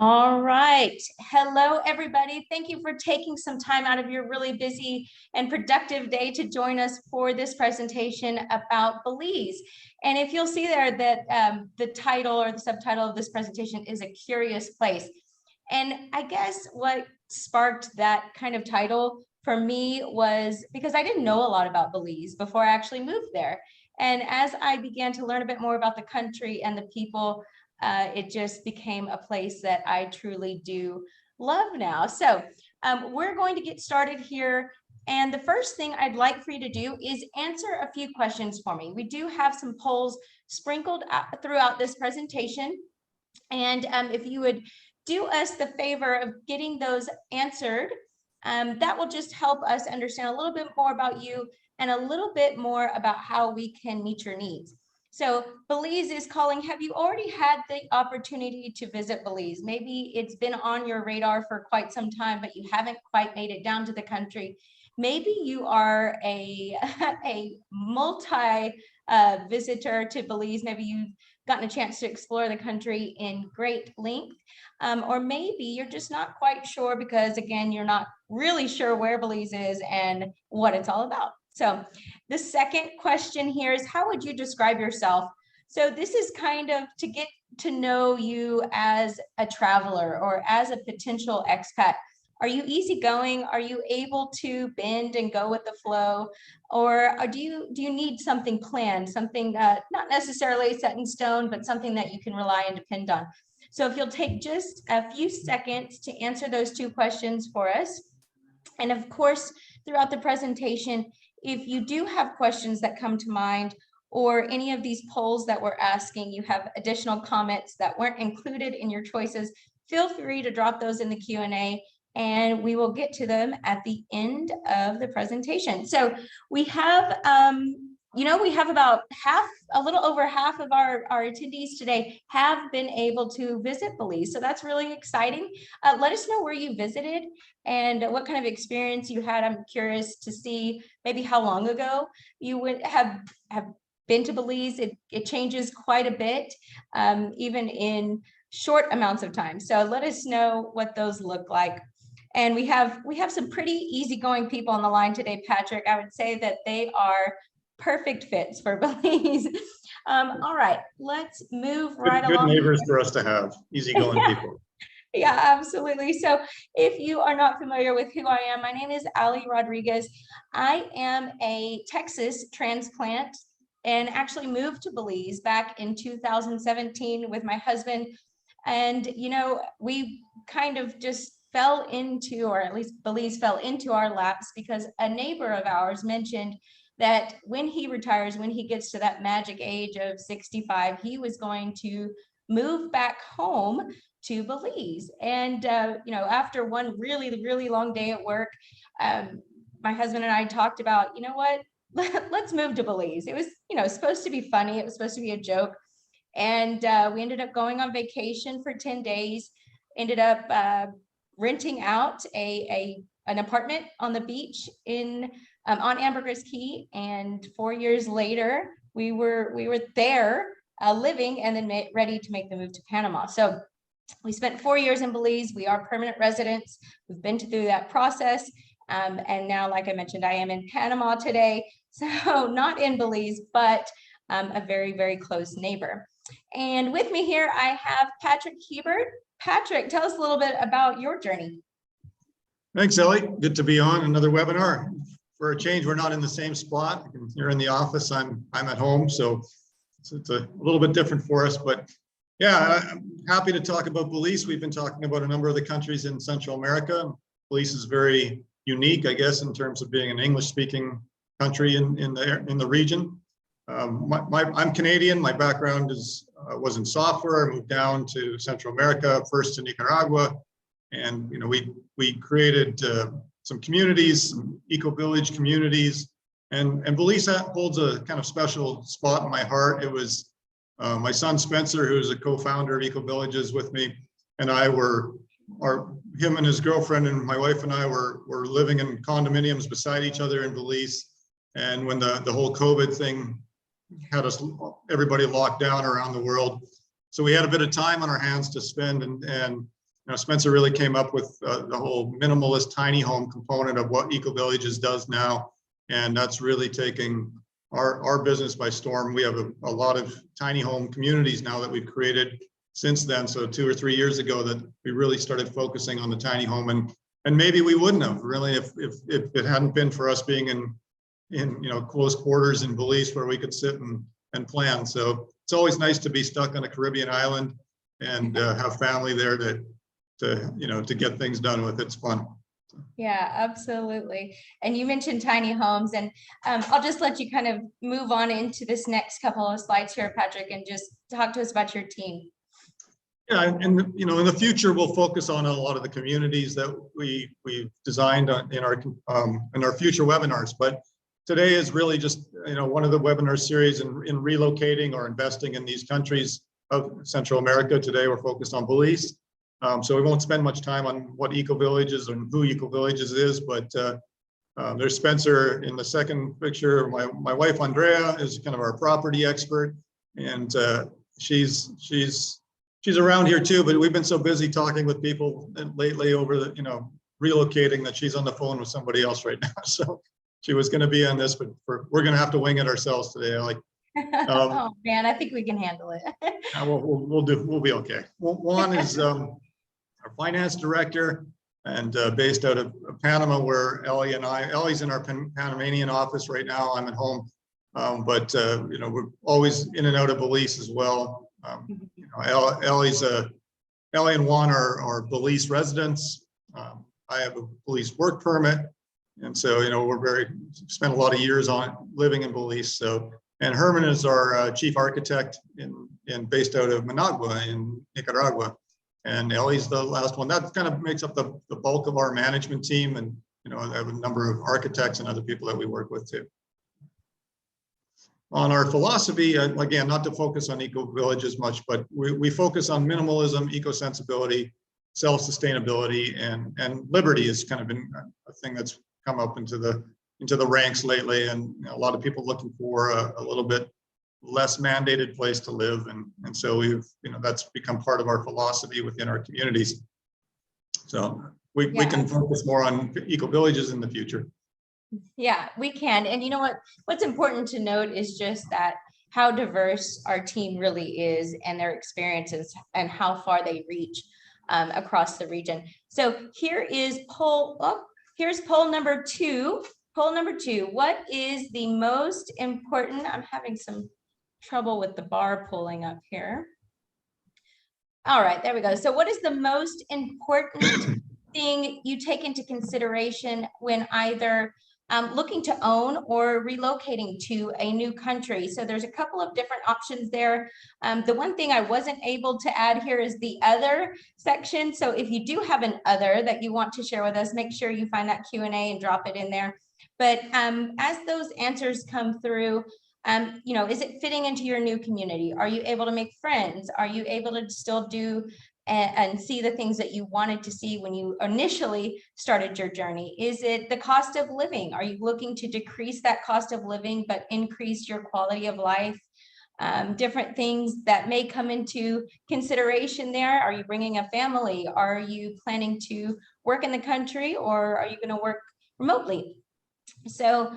All right. Hello, everybody. Thank you for taking some time out of your really busy and productive day to join us for this presentation about Belize. And if you'll see there that the title or the subtitle of this presentation is A Curious Place. And I guess what sparked that kind of title for me was because I didn't know a lot about Belize before I actually moved there. And as I began to learn a bit more about the country and the people, it just became a place that I truly do love now. So we're going to get started here. And the first thing I'd like for you to do is answer a few questions for me. We do have some polls sprinkled throughout this presentation. And if you would do us the favor of getting those answered, that will just help us understand a little bit more about you and a little bit more about how we can meet your needs. So Belize is calling. Have you already had the opportunity to visit Belize? Maybe it's been on your radar for quite some time, but you haven't quite made it down to the country. Maybe you are a multi visitor to Belize. Maybe you've gotten a chance to explore the country in great length. Or maybe you're just not quite sure because, again, you're not really sure where Belize is and what it's all about. So the second question here is, how would you describe yourself? So this is kind of to get to know you as a traveler or as a potential expat. Are you easygoing? Are you able to bend and go with the flow? Or do you need something planned, something not necessarily set in stone, but something that you can rely and depend on? So if you'll take just a few seconds to answer those two questions for us. And of course, throughout the presentation, if you do have questions that come to mind or any of these polls that we're asking, you have additional comments that weren't included in your choices, feel free to drop those in the Q&A and we will get to them at the end of the presentation. So we have, we have about a little over half of our attendees today have been able to visit Belize. So that's really exciting. Let us know where you visited and what kind of experience you had. I'm curious to see maybe how long ago you would have been to Belize. It changes quite a bit, even in short amounts of time. So let us know what those look like. And we have some pretty easygoing people on the line today, Patrick. I would say that they are perfect fits for Belize. All right, let's move right along. Good neighbors for us to have, easygoing people. Yeah, absolutely. So if you are not familiar with who I am, my name is Ali Rodriguez. I am a Texas transplant and actually moved to Belize back in 2017 with my husband. And, we kind of just fell into, or at least Belize fell into our laps because a neighbor of ours mentioned that when he retires, when he gets to that magic age of 65, he was going to move back home to Belize. And, after one really, really long day at work, my husband and I talked about, let's move to Belize. It was, supposed to be funny. It was supposed to be a joke. And we ended up going on vacation for 10 days, ended up renting out an apartment on the beach on Ambergris Key. And 4 years later, we were there living and then ready to make the move to Panama. So we spent 4 years in Belize. We are permanent residents. We've been through that process. And now, like I mentioned, I am in Panama today. So not in Belize, but a very, very close neighbor. And with me here, I have Patrick Hebert. Patrick, tell us a little bit about your journey. Thanks, Ellie. Good to be on another webinar. For a change, we're not in the same spot. You're in the office, I'm at home, so it's a little bit different for us. But yeah, I'm happy to talk about Belize. We've been talking about a number of the countries in Central America. Belize is very unique, I guess, in terms of being an English-speaking country in the region. I'm Canadian. My background was in software. I moved down to Central America, first to Nicaragua, and we created some communities, some eco-village communities, and Belize holds a kind of special spot in my heart. It was my son Spencer, who's a co-founder of Eco-Villages with me, and him and his girlfriend and my wife and I were living in condominiums beside each other in Belize. And when the whole COVID thing had everybody locked down around the world, so we had a bit of time on our hands to spend, and Spencer really came up with the whole minimalist tiny home component of what Eco Villages does now. And that's really taking our business by storm. We have a lot of tiny home communities now that we've created since then. So 2 or 3 years ago that we really started focusing on the tiny home, and maybe we wouldn't have really if it hadn't been for us being in close quarters in Belize where we could sit and plan. So it's always nice to be stuck on a Caribbean island and have family there to get things done with. It's fun. Yeah, absolutely. And you mentioned tiny homes, and I'll just let you kind of move on into this next couple of slides here, Patrick, and just talk to us about your team. Yeah, and in the future, we'll focus on a lot of the communities that we've designed in our future webinars. But today is really just one of the webinar series in relocating or investing in these countries of Central America. Today, we're focused on Belize. So we won't spend much time on what Eco Villages and who Eco Villages is, but there's Spencer in the second picture. My wife Andrea is kind of our property expert, and she's around here too. But we've been so busy talking with people lately over the relocating that she's on the phone with somebody else right now. So she was going to be on this, but we're going to have to wing it ourselves today. Oh man, I think we can handle it. We'll be okay. Juan is our finance director, and based out of Panama, where Ellie's in our Panamanian office right now. I'm at home, but we're always in and out of Belize as well. Ellie and Juan are Belize residents. I have a Belize work permit, and so we're spent a lot of years on living in Belize. So, and Herman is our chief architect in based out of Managua in Nicaragua. And Ellie's the last one. That kind of makes up the bulk of our management team. And, I have a number of architects and other people that we work with too. On our philosophy, again, not to focus on Eco Villages much, but we focus on minimalism, eco-sensibility, self-sustainability, and liberty has kind of been a thing that's come up into the ranks lately. And a lot of people looking for a little bit less mandated place to live, and so we've that's become part of our philosophy within our communities. So we can focus more on Eco Villages in the future. Yeah, we can. And what's important to note is just that how diverse our team really is, and their experiences, and how far they reach across the region. So here's poll number 2. Poll number 2. What is the most important? I'm having some trouble with the bar pulling up here. All right, there we go. So what is the most important thing you take into consideration when either looking to own or relocating to a new country? So there's a couple of different options there. The one thing I wasn't able to add here is the other section. So if you do have an other that you want to share with us, make sure you find that Q&A and drop it in there. But as those answers come through, is it fitting into your new community? Are you able to make friends? Are you able to still do and see the things that you wanted to see when you initially started your journey? Is it the cost of living? Are you looking to decrease that cost of living but increase your quality of life? Different things that may come into consideration there. Are you bringing a family? Are you planning to work in the country, or are you going to work remotely? So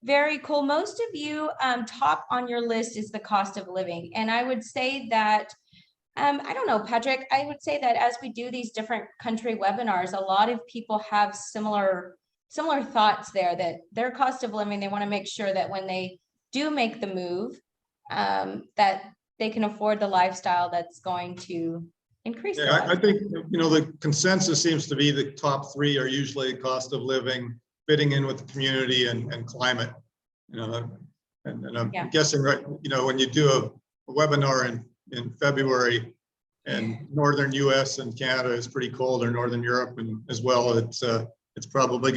very cool. Most of you, top on your list is the cost of living. And I would say that, I don't know, Patrick, I would say that as we do these different country webinars, a lot of people have similar thoughts there, that their cost of living, they want to make sure that when they do make the move, that they can afford the lifestyle that's going to increase. Yeah, I think, the consensus seems to be the top 3 are usually cost of living, fitting in with the community, and climate. And I'm guessing, right, when you do a webinar in February, and northern US and Canada is pretty cold, or northern Europe and as well, it's probably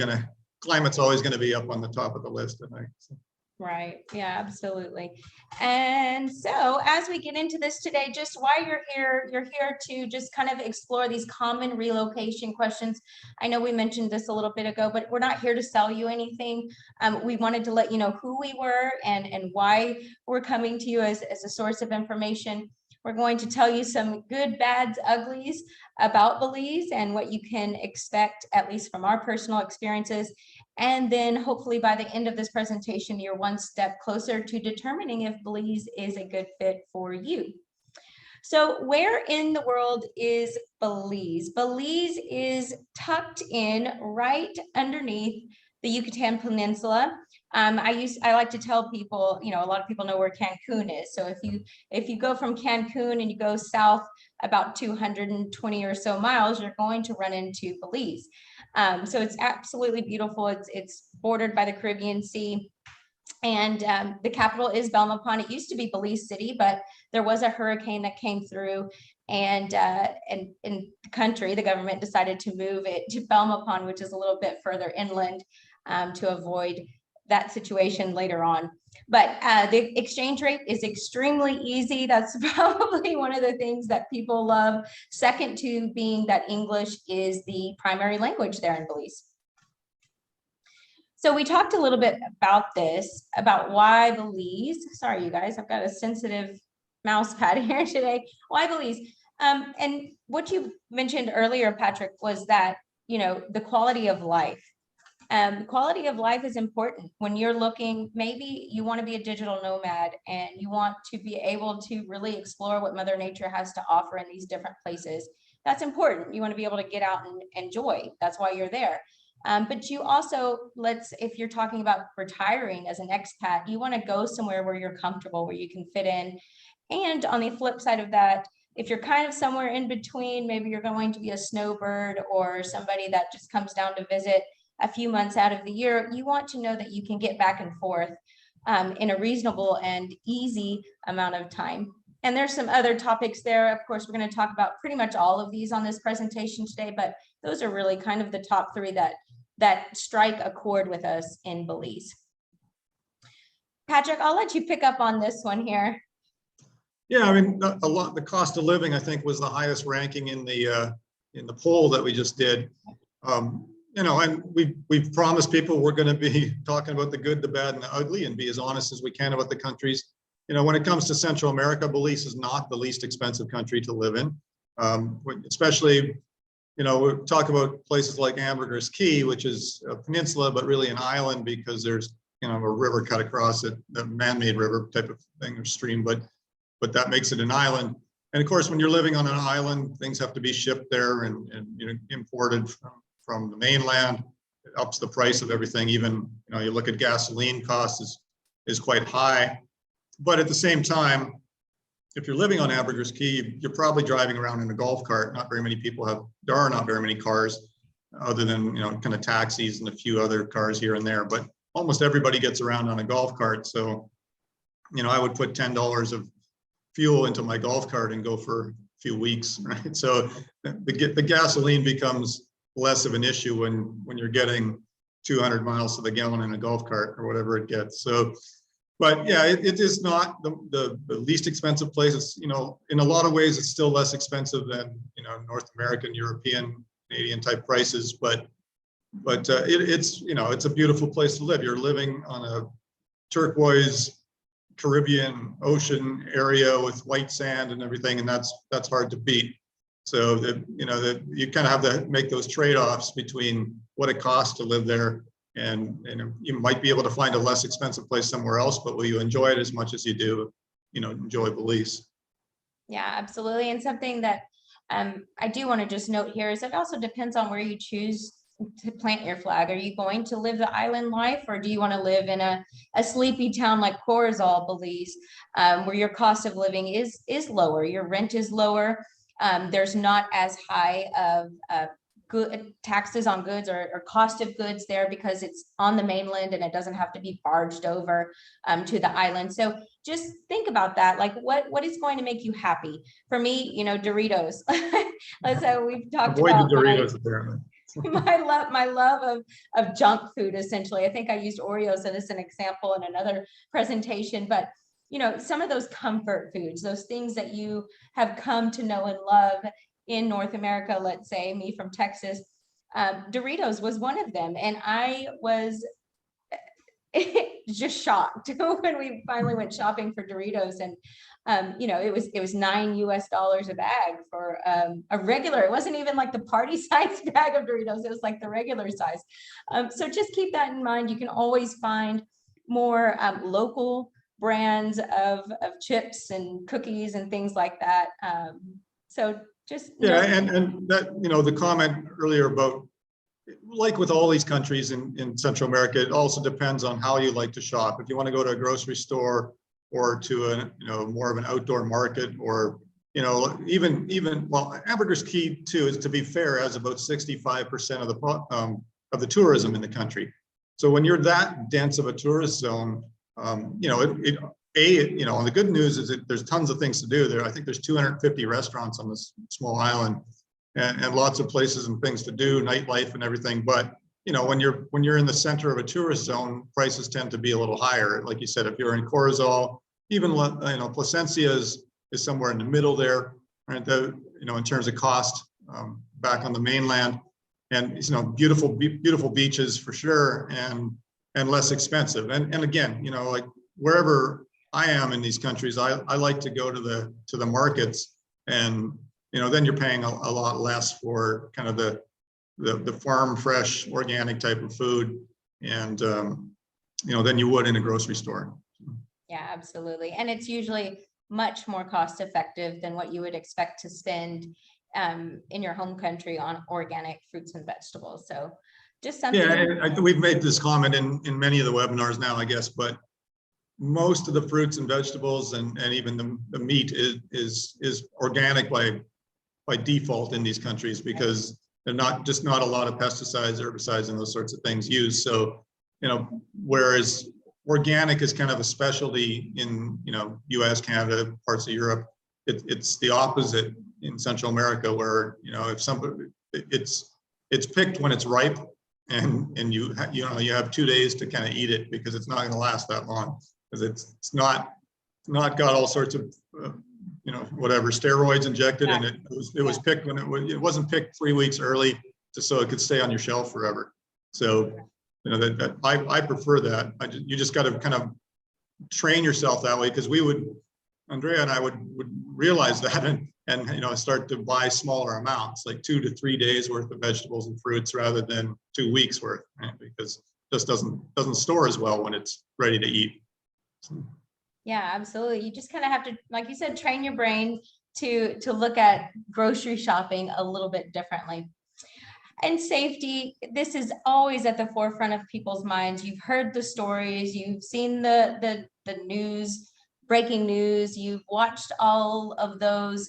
climate's always going to be up on the top of the list, I think. So. Right. Yeah, absolutely. And so as we get into this today, just why you're here to just kind of explore these common relocation questions. I know we mentioned this a little bit ago, but we're not here to sell you anything. We wanted to let you know who we were and why we're coming to you as a source of information. We're going to tell you some good, bads, uglies about Belize and what you can expect, at least from our personal experiences. And then hopefully by the end of this presentation, you're one step closer to determining if Belize is a good fit for you. So where in the world is Belize? Belize is tucked in right underneath the Yucatan Peninsula. I like to tell people, a lot of people know where Cancun is. So if you go from Cancun and you go south about 220 or so miles, you're going to run into Belize. So it's absolutely beautiful. It's bordered by the Caribbean Sea. And the capital is Belmopan. It used to be Belize City, but there was a hurricane that came through, and in the country, the government decided to move it to Belmopan, which is a little bit further inland, to avoid that situation later on. But the exchange rate is extremely easy. That's probably one of the things that people love. Second to being that English is the primary language there in Belize. So we talked a little bit about this, about why Belize. Sorry, you guys, I've got a sensitive mouse pad here today. Why Belize? And what you mentioned earlier, Patrick, was that, the quality of life. Quality of life is important when you're looking, maybe you want to be a digital nomad and you want to be able to really explore what Mother Nature has to offer in these different places. That's important. You want to be able to get out and enjoy. That's why you're there. But you also, if you're talking about retiring as an expat, you want to go somewhere where you're comfortable, where you can fit in. And on the flip side of that, if you're kind of somewhere in between, maybe you're going to be a snowbird or somebody that just comes down to visit a few months out of the year, you want to know that you can get back and forth in a reasonable and easy amount of time. And there's some other topics there. Of course, we're going to talk about pretty much all of these on this presentation today, but those are really kind of the top three that strike a chord with us in Belize. Patrick, I'll let you pick up on this one here. Yeah, I mean, the cost of living, I think, was the highest ranking in the poll that we just did. And we've promised people we're going to be talking about the good, the bad, and the ugly, and be as honest as we can about the countries. When it comes to Central America, Belize is not the least expensive country to live in, especially. We talk about places like Ambergris Caye, which is a peninsula, but really an island because there's, a river cut across it, the man-made river type of thing or stream, but that makes it an island. And of course, when you're living on an island, things have to be shipped there and imported from the mainland. It ups the price of everything. Even, you look at gasoline costs is quite high. But at the same time, if you're living on Ambergris Caye, you're probably driving around in a golf cart. Not very many people there are not very many cars other than, kind of taxis and a few other cars here and there, but almost everybody gets around on a golf cart. So, I would put $10 of fuel into my golf cart and go for a few weeks, right? So the gasoline becomes less of an issue when you're getting 200 miles to the gallon in a golf cart or whatever it gets. So, but yeah, it is not the least expensive place. It's, in a lot of ways, it's still less expensive than, North American, European, Canadian type prices. But it's a beautiful place to live. You're living on a turquoise Caribbean ocean area with white sand and everything, and that's hard to beat. So you kind of have to make those trade-offs between what it costs to live there. And you might be able to find a less expensive place somewhere else, but will you enjoy it as much as you do, enjoy Belize? Yeah, absolutely. And something that I do want to just note here is it also depends on where you choose to plant your flag. Are you going to live the island life, or do you want to live in a sleepy town like Corozal, Belize, where your cost of living is lower, your rent is lower, there's not as high of good taxes on goods or cost of goods there because it's on the mainland and it doesn't have to be barged over to the island. So just think about that. Like what is going to make you happy? For me, Doritos. So we've talked Avoid about the Doritos, apparently. my love of junk food, essentially. I think I used Oreos as an example in another presentation, but some of those comfort foods, those things that you have come to know and love in North America, let's say me from Texas, Doritos was one of them. And I was just shocked when we finally went shopping for Doritos. And it was $9 a bag for a regular. It wasn't even like the party size bag of Doritos. It was like the regular size. So just keep that in mind. You can always find more local brands of chips and cookies and things like that. So just and that, the comment earlier about, like with all these countries in Central America, it also depends on how you like to shop. If you want to go to a grocery store or to a more of an outdoor market, or even well, Albuquerque's Key too, is, to be fair, has about 65% of the tourism in the country. So when you're that dense of a tourist zone, and the good news is that there's tons of things to do there. I think there's 250 restaurants on this small island, and lots of places and things to do, nightlife and everything. But when you're in the center of a tourist zone, prices tend to be a little higher. Like you said, if you're in Corozal, even Placencia is somewhere in the middle there, right? In terms of cost, back on the mainland, and beautiful beaches for sure, and less expensive. And again, like wherever I am in these countries, I like to go to the markets, and then you're paying a lot less for kind of the farm fresh organic type of food, and than you would in a grocery store. Yeah, absolutely. And it's usually much more cost effective than what you would expect to spend in your home country on organic fruits and vegetables. So just something. Yeah, we've made this comment in many of the webinars now, I guess, but most of the fruits and vegetables and even the meat is organic by default in these countries, because they're not a lot of pesticides, herbicides, and those sorts of things used. So, whereas organic is kind of a specialty in, US, Canada, parts of Europe, it's the opposite in Central America, where, if somebody, it's picked when it's ripe, and you have 2 days to kind of eat it, because it's not going to last that long, because it's not got all sorts of, whatever steroids injected, and it was picked when it wasn't picked 3 weeks early, so it could stay on your shelf forever. So I prefer that. You just got to kind of train yourself that way, because Andrea and I would realize that, and start to buy smaller amounts, like 2 to 3 days worth of vegetables and fruits rather than 2 weeks worth, right? Because it just doesn't store as well when it's ready to eat. So. Yeah, absolutely. You just kind of have to, like you said, train your brain to look at grocery shopping a little bit differently. And safety, this is always at the forefront of people's minds. You've heard the stories, you've seen the news, breaking news, you've watched all of those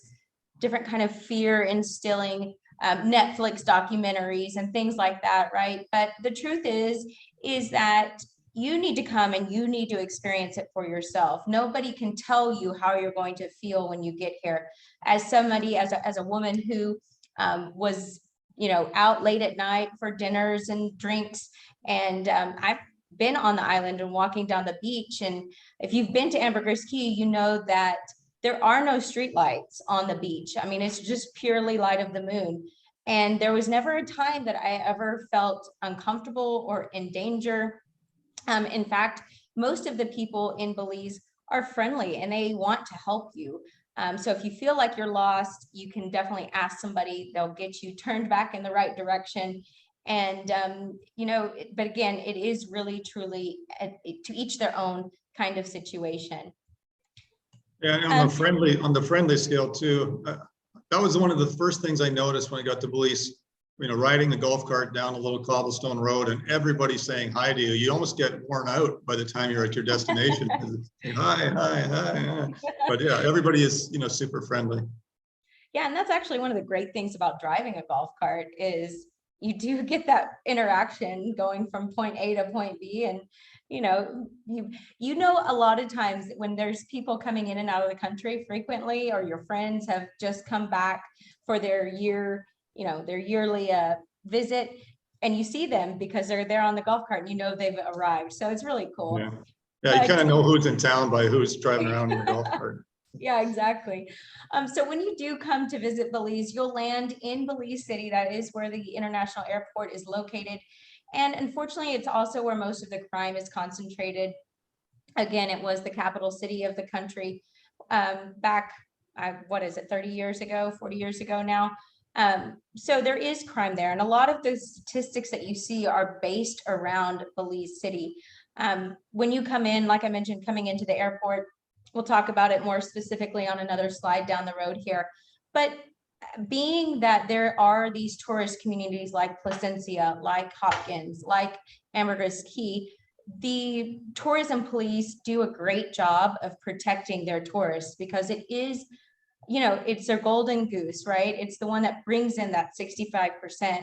different kind of fear instilling Netflix documentaries and things like that, right? But the truth is that you need to come and you need to experience it for yourself. Nobody can tell you how you're going to feel when you get here. As somebody, as a woman who was out late at night for dinners and drinks, and I've been on the island and walking down the beach, and if you've been to Ambergris Caye, you know that there are no street lights on the beach. I mean, it's just purely light of the moon. And there was never a time that I ever felt uncomfortable or in danger. In fact, most of the people in Belize are friendly and they want to help you. So if you feel like you're lost, you can definitely ask somebody. They'll get you turned back in the right direction. And, but again, it is really, truly to each their own kind of situation. Yeah, and on the friendly scale too, that was one of the first things I noticed when I got to Belize. Riding the golf cart down a little cobblestone road and everybody saying hi to you. You almost get worn out by the time you're at your destination. Hi. But yeah, everybody is, super friendly. Yeah, and that's actually one of the great things about driving a golf cart is you do get that interaction going from point A to point B. And, a lot of times when there's people coming in and out of the country frequently, or your friends have just come back for their yearly visit, and you see them because they're there on the golf cart and they've arrived. So it's really cool. Yeah, you kind of know who's in town by who's driving around in the golf cart. Yeah, exactly. So when you do come to visit Belize, you'll land in Belize City. That is where the international airport is located. And unfortunately, it's also where most of the crime is concentrated. Again, it was the capital city of the country back, what is it, 30 years ago, 40 years ago now. So there is crime there. And a lot of the statistics that you see are based around Belize City. When you come in, like I mentioned, coming into the airport, we'll talk about it more specifically on another slide down the road here. But being that there are these tourist communities like Placencia, like Hopkins, like Ambergris Key, the tourism police do a great job of protecting their tourists, because it is, you know, it's their golden goose, right? It's the one that brings in that 65%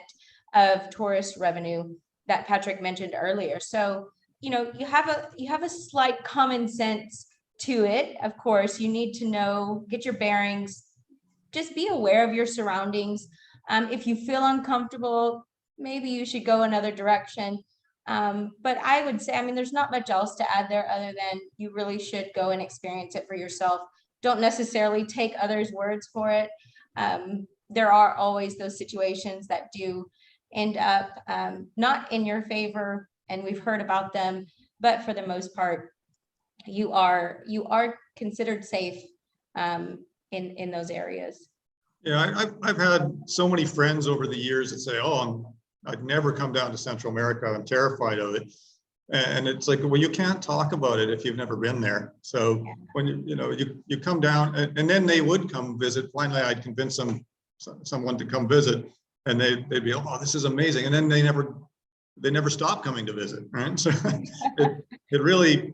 of tourist revenue that Patrick mentioned earlier. So, you know, you have a slight common sense to it. Of course, you need to know, get your bearings, just be aware of your surroundings. If you feel uncomfortable, maybe you should go another direction. But I would say, I mean, there's not much else to add there other than you really should go and experience it for yourself. Don't necessarily take others' words for it. There are always those situations that do end up not in your favor, and we've heard about them, but for the most part, you are considered safe in those areas. Yeah, I've had so many friends over the years that say, "Oh, I'd never come down to Central America. I'm terrified of it." And it's like, well, you can't talk about it if you've never been there. So when you come down, and then they would come visit. Finally, I'd convince someone to come visit, and they'd be, "Oh, this is amazing," and then they never stop coming to visit, right? So it really,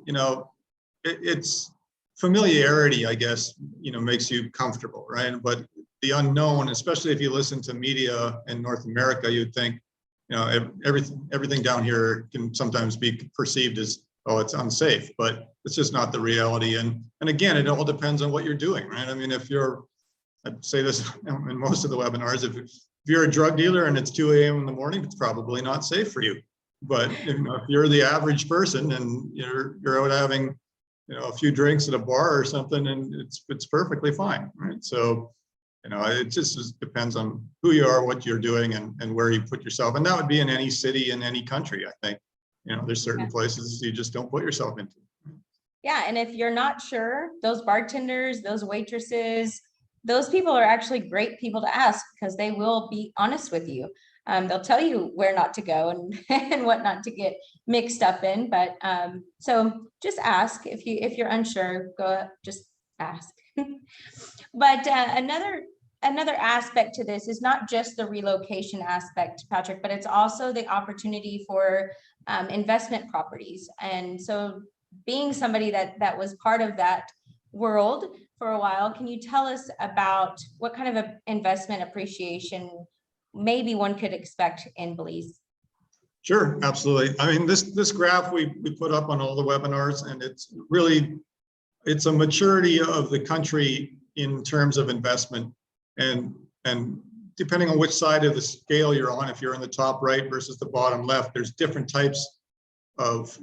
it's familiarity, I guess, makes you comfortable, right? But the unknown, especially if you listen to media in North America, you'd think, everything down here can sometimes be perceived as, oh, it's unsafe, but it's just not the reality. And again, it all depends on what you're doing, right? I mean, I'd say this in most of the webinars, if you're a drug dealer and it's 2 a.m. in the morning, it's probably not safe for you. But if you're the average person and you're out having, a few drinks at a bar or something, and it's perfectly fine, right? So, it just depends on who you are, what you're doing, and where you put yourself. And that would be in any city, in any country, I think. There's certain places you just don't put yourself into. Yeah, and if you're not sure, those bartenders, those waitresses, those people are actually great people to ask, because they will be honest with you. They'll tell you where not to go and what not to get mixed up in. But so just ask. If you're unsure, go just ask. But another aspect to this is not just the relocation aspect, Patrick, but it's also the opportunity for investment properties. And so being somebody that was part of that world for a while, can you tell us about what kind of investment appreciation maybe one could expect in Belize? Sure, absolutely. I mean, this graph we put up on all the webinars, and it's a maturity of the country in terms of investment, and depending on which side of the scale you're on, if you're in the top right versus the bottom left, there's different types of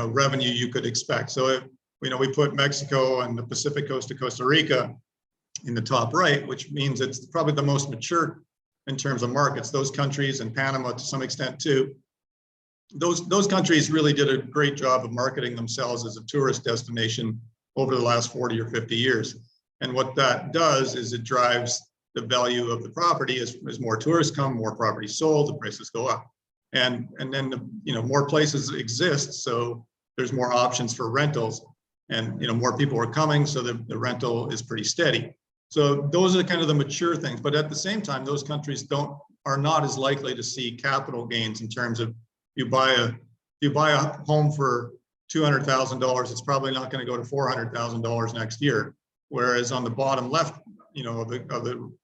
revenue you could expect. So if we put Mexico and the Pacific coast of Costa Rica in the top right, which means it's probably the most mature in terms of markets. Those countries, and Panama to some extent too, those countries really did a great job of marketing themselves as a tourist destination over the last 40 or 50 years. And what that does is it drives the value of the property. As more tourists come, more property sold, the prices go up. And then more places exist, so there's more options for rentals, and more people are coming, so the rental is pretty steady. So those are kind of the mature things. But at the same time, those countries are not as likely to see capital gains in terms of you buy a home for $200,000, it's probably not going to go to $400,000 next year. Whereas on the bottom left,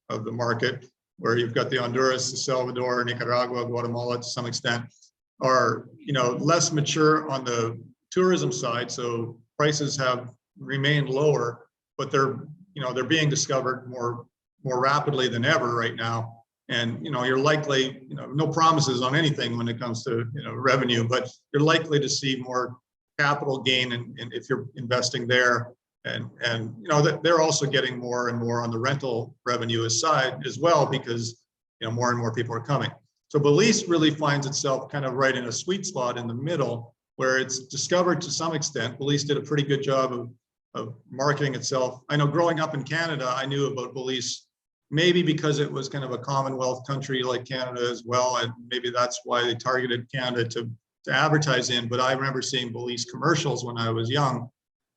of the market, where you've got the Honduras, El Salvador, Nicaragua, Guatemala to some extent, are less mature on the tourism side. So prices have remained lower, but they're being discovered more rapidly than ever right now. And you're likely, no promises on anything when it comes to revenue, but you're likely to see more capital gain, and if you're investing there, and they're also getting more and more on the rental revenue side as well, because more and more people are coming. So Belize really finds itself kind of right in a sweet spot in the middle, where it's discovered to some extent. Belize did a pretty good job marketing itself. I know growing up in Canada, I knew about Belize, maybe because it was kind of a Commonwealth country like Canada as well, and maybe that's why they targeted Canada to advertise in. But I remember seeing Belize commercials when I was young,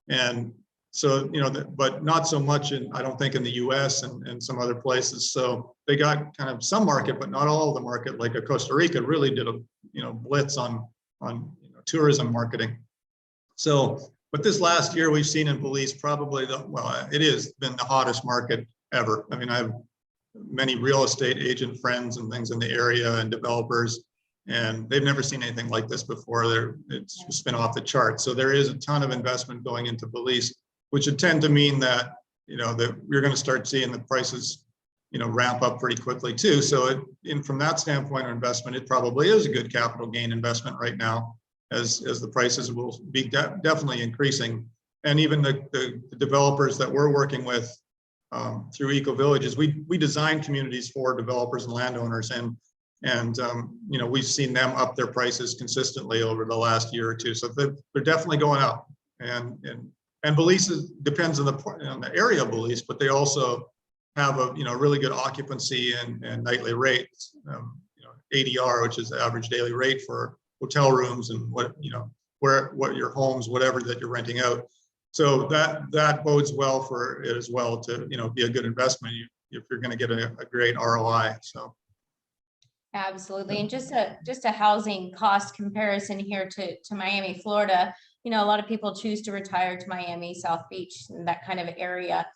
and so but not so much I don't think in the U.S. and some other places. So they got kind of some market, but not all of the market. Like Costa Rica really did a blitz on tourism marketing. So, but this last year we've seen in Belize probably it has been the hottest market ever. I mean, I have many real estate agent friends and things in the area and developers, and they've never seen anything like this before. It's just been off the charts. So there is a ton of investment going into Belize, which would tend to mean that that we're going to start seeing the prices ramp up pretty quickly too. So from that standpoint of investment, it probably is a good capital gain investment right now, as the prices will be definitely increasing. And even the developers that we're working with through Eco Villages, we design communities for developers and landowners, and we've seen them up their prices consistently over the last year or two. So they're definitely going up. And Belize depends on the area of Belize, but they also have a really good occupancy and nightly rates, ADR, which is the average daily rate for hotel rooms and what your homes, whatever that you're renting out. So that bodes well for it as well to be a good investment if you're going to get a great ROI. So absolutely. And just a housing cost comparison here to Miami, Florida. A lot of people choose to retire to Miami, South Beach, and that kind of area.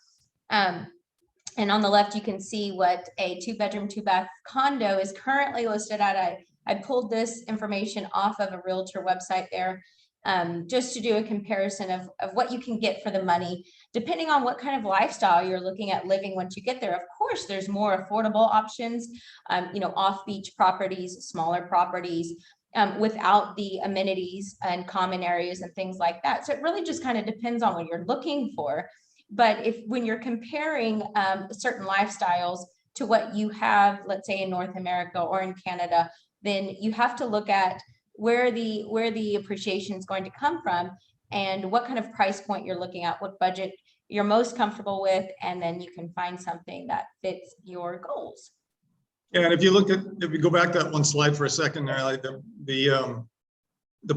And on the left, you can see what a 2-bedroom, 2-bath condo is currently listed at. I pulled this information off of a realtor website there, just to do a comparison of what you can get for the money, depending on what kind of lifestyle you're looking at living once you get there. Of course, there's more affordable options, off-beach properties, smaller properties, without the amenities and common areas and things like that. So it really just kind of depends on what you're looking for. But when you're comparing certain lifestyles to what you have, let's say in North America or in Canada, then you have to look at where the appreciation is going to come from and what kind of price point you're looking at, what budget you're most comfortable with, and then you can find something that fits your goals. Yeah, and if you go back that one slide for a second, like the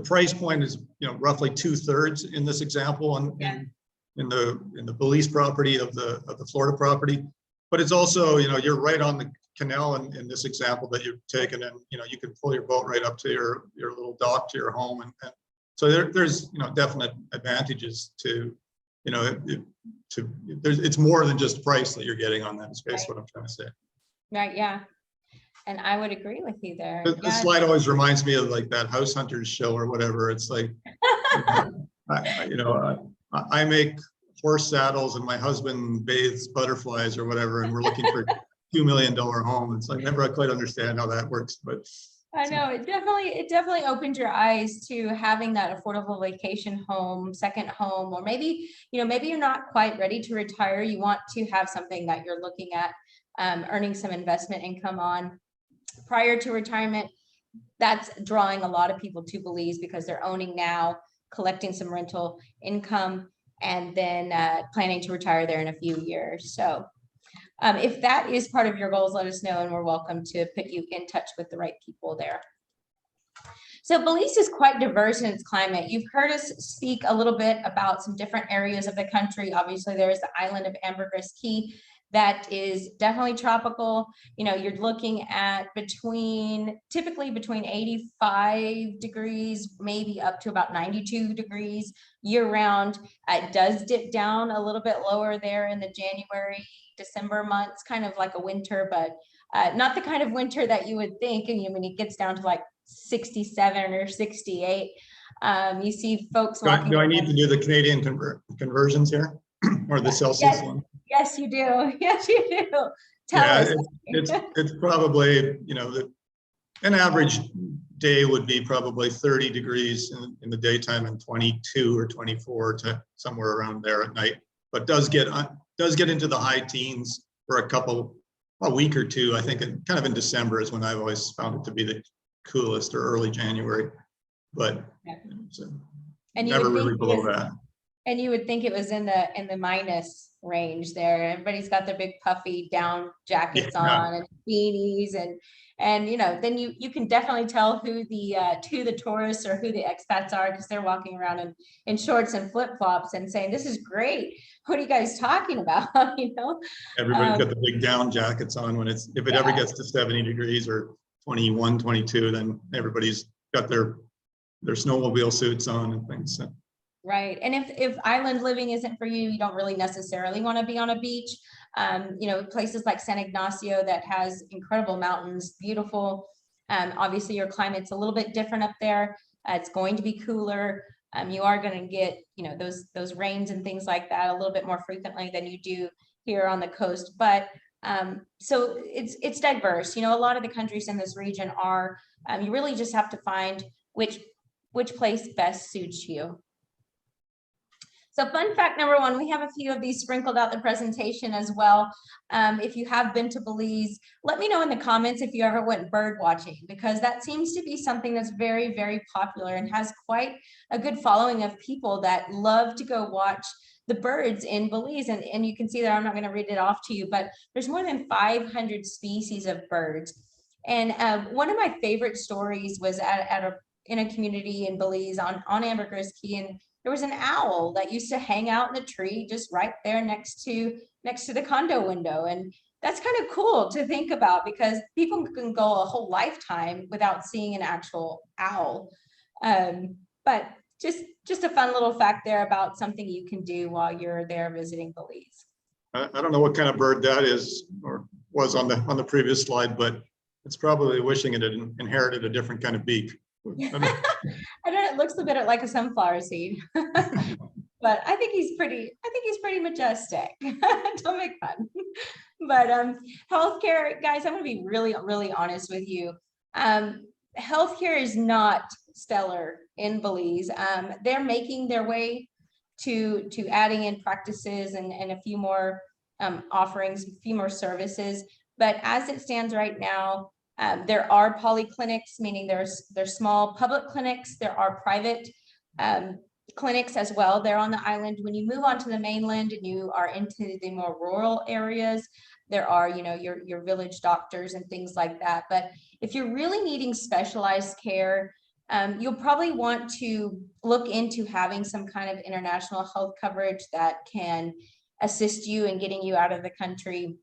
price point is roughly 2/3 in this example, in the Belize property of the Florida property, but it's also you're right on the canal in this example that you've taken, and you can pull your boat right up to your little dock to your home, and so there's definite advantages to it's more than just price that you're getting on that space. Right. What I'm trying to say. Right. Yeah. And I would agree with you there. This slide always reminds me of like that House Hunters show or whatever. It's like, I make horse saddles and my husband bathes butterflies or whatever, and we're looking for $2 million home. It's like, never quite understand how that works, but. I know it definitely opened your eyes to having that affordable vacation home, second home, or maybe you're not quite ready to retire. You want to have something that you're looking at earning some investment income on prior to retirement. That's drawing a lot of people to Belize because they're owning now, collecting some rental income, and then planning to retire there in a few years. So if that is part of your goals, let us know, and we're welcome to put you in touch with the right people there. So Belize is quite diverse in its climate. You've heard us speak a little bit about some different areas of the country. Obviously, there's the island of Ambergris Caye that is definitely tropical. You're looking at typically between 85 degrees, maybe up to about 92 degrees year round. It does dip down a little bit lower there in the January, December months, kind of like a winter, but not the kind of winter that you would think. And when it gets down to like 67 or 68, you see folks walking. Do I need to do the Canadian conversions here or the Celsius one? Yes, you do. Yes, you do. Tell us. It's probably, an average day would be probably 30 degrees in the daytime and 22 or 24 to somewhere around there at night, but does get into the high teens for a week or two. I think kind of in December is when I've always found it to be the coolest, or early January, but never really below that. And you would think it was in the minus range there. Everybody's got their big puffy down jackets Yeah. on and beanies, and then you can definitely tell who the tourists or who the expats are, because they're walking around in shorts and flip-flops and saying, this is great. What are you guys talking about? Everybody's got the big down jackets on when if it ever gets to 70 degrees or 21, 22, then everybody's got their snowmobile suits on and things. So. Right. And if island living isn't for you, you don't really necessarily want to be on a beach. Places like San Ignacio that has incredible mountains, beautiful. Obviously, your climate's a little bit different up there. It's going to be cooler. You are going to get, those rains and things like that a little bit more frequently than you do here on the coast. But so it's diverse. A lot of the countries in this region are, you really just have to find which place best suits you. So fun fact number one, we have a few of these sprinkled out the presentation as well. If you have been to Belize, let me know in the comments if you ever went bird watching, because that seems to be something that's very, very popular and has quite a good following of people that love to go watch the birds in Belize. And you can see there, I'm not going to read it off to you, but there's more than 500 species of birds. And one of my favorite stories was in a community in Belize on Ambergris Key, and there was an owl that used to hang out in a tree just right there next to the condo window. And that's kind of cool to think about, because people can go a whole lifetime without seeing an actual owl. But just a fun little fact there about something you can do while you're there visiting Belize. I don't know what kind of bird that is or was on the previous slide, but it's probably wishing it had inherited a different kind of beak. I don't know, it looks a bit like a sunflower seed. But I think he's pretty majestic. Don't make fun. But healthcare, guys, I'm going to be really, really honest with you. Healthcare is not stellar in Belize. They're making their way to adding in practices and a few more offerings, a few more services. But as it stands right now, there are polyclinics, meaning there's small public clinics. There are private clinics as well. They're on the island. When you move onto the mainland and you are into the more rural areas, there are, your village doctors and things like that. But if you're really needing specialized care, you'll probably want to look into having some kind of international health coverage that can assist you in getting you out of the country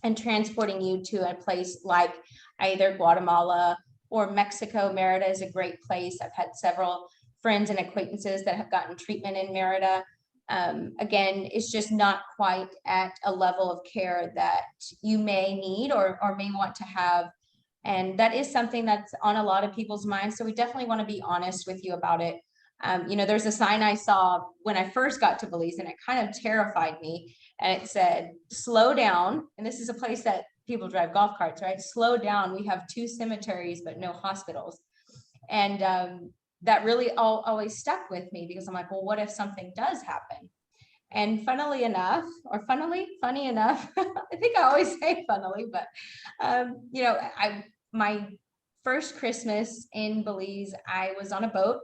and transporting you to a place like either Guatemala or Mexico. Merida is a great place. I've had several friends and acquaintances that have gotten treatment in Merida. Again, it's just not quite at a level of care that you may need or may want to have. And that is something that's on a lot of people's minds. So we definitely want to be honest with you about it. There's a sign I saw when I first got to Belize, and it kind of terrified me. And it said, slow down. And this is a place that people drive golf carts, right? Slow down. We have 2 cemeteries, but no hospitals. And that really always stuck with me, because I'm like, well, what if something does happen? And funny enough, I think I always say funnily, but, my first Christmas in Belize, I was on a boat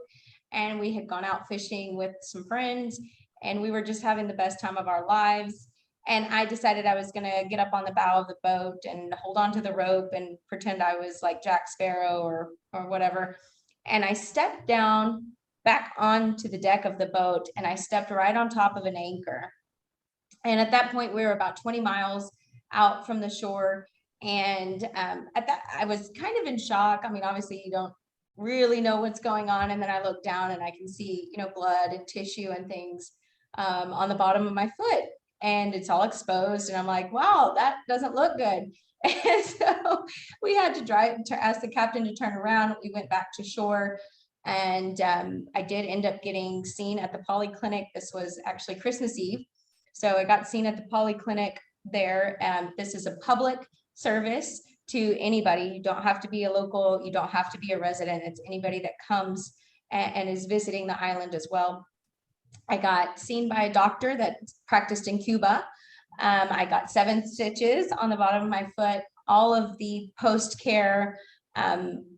and we had gone out fishing with some friends, and we were just having the best time of our lives. And I decided I was going to get up on the bow of the boat and hold on to the rope and pretend I was like Jack Sparrow or whatever. And I stepped down back onto the deck of the boat, and I stepped right on top of an anchor. And at that point, we were about 20 miles out from the shore. And at that, I was kind of in shock. I mean, obviously, you don't really know what's going on. And then I look down and I can see, blood and tissue and things on the bottom of my foot. And it's all exposed. And I'm like, wow, that doesn't look good. And so we had to ask the captain to turn around. We went back to shore. And I did end up getting seen at the polyclinic. This was actually Christmas Eve. So I got seen at the polyclinic there. This is a public service to anybody. You don't have to be a local. You don't have to be a resident. It's anybody that comes and is visiting the island as well. I got seen by a doctor that practiced in Cuba. I got 7 stitches on the bottom of my foot, all of the post-care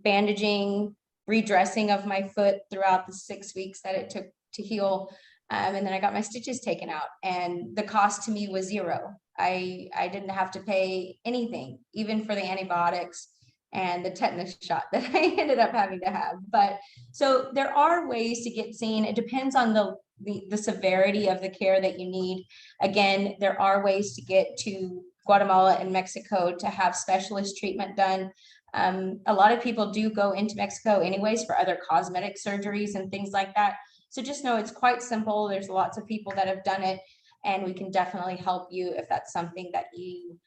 bandaging, redressing of my foot throughout the 6 weeks that it took to heal. And then I got my stitches taken out, and the cost to me was zero. I didn't have to pay anything, even for the antibiotics and the tetanus shot that I ended up having to have. But so there are ways to get seen. It depends on the severity of the care that you need. Again, there are ways to get to Guatemala and Mexico to have specialist treatment done. A lot of people do go into Mexico anyways for other cosmetic surgeries and things like that. So just know it's quite simple. There's lots of people that have done it, and we can definitely help you if that's something that you